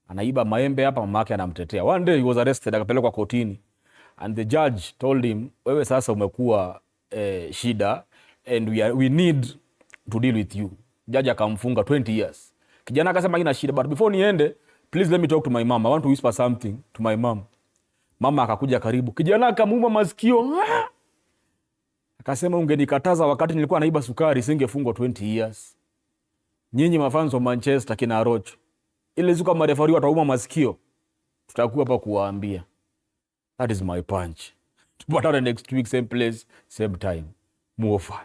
Anaiba maembe hapa, mama yake anamtetea. One day he was arrested, akapelekwa kotini. And the judge told him, wewe sasa umekuwa shida and we need to deal with you. Judge akamfunga 20 years. Kijana akasema ina shida, but before niende, please let me talk to my mom. I want to whisper something to my mom. Mama akakuja karibu. Kijana akamuuma masikio. Akasema ungenikataza wakati nilikuwa naiba sukari singefungwa 20 years. Nyinyi mafans wa Manchester kina Rocho. Ile zuka marefari watauma masikio. Tutakuwa hapa kuwaambia. That is my punch. Tupatane next week, same place, same time. More fun.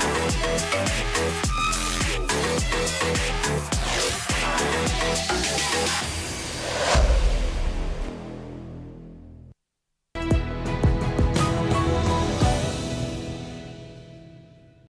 We'll be right back.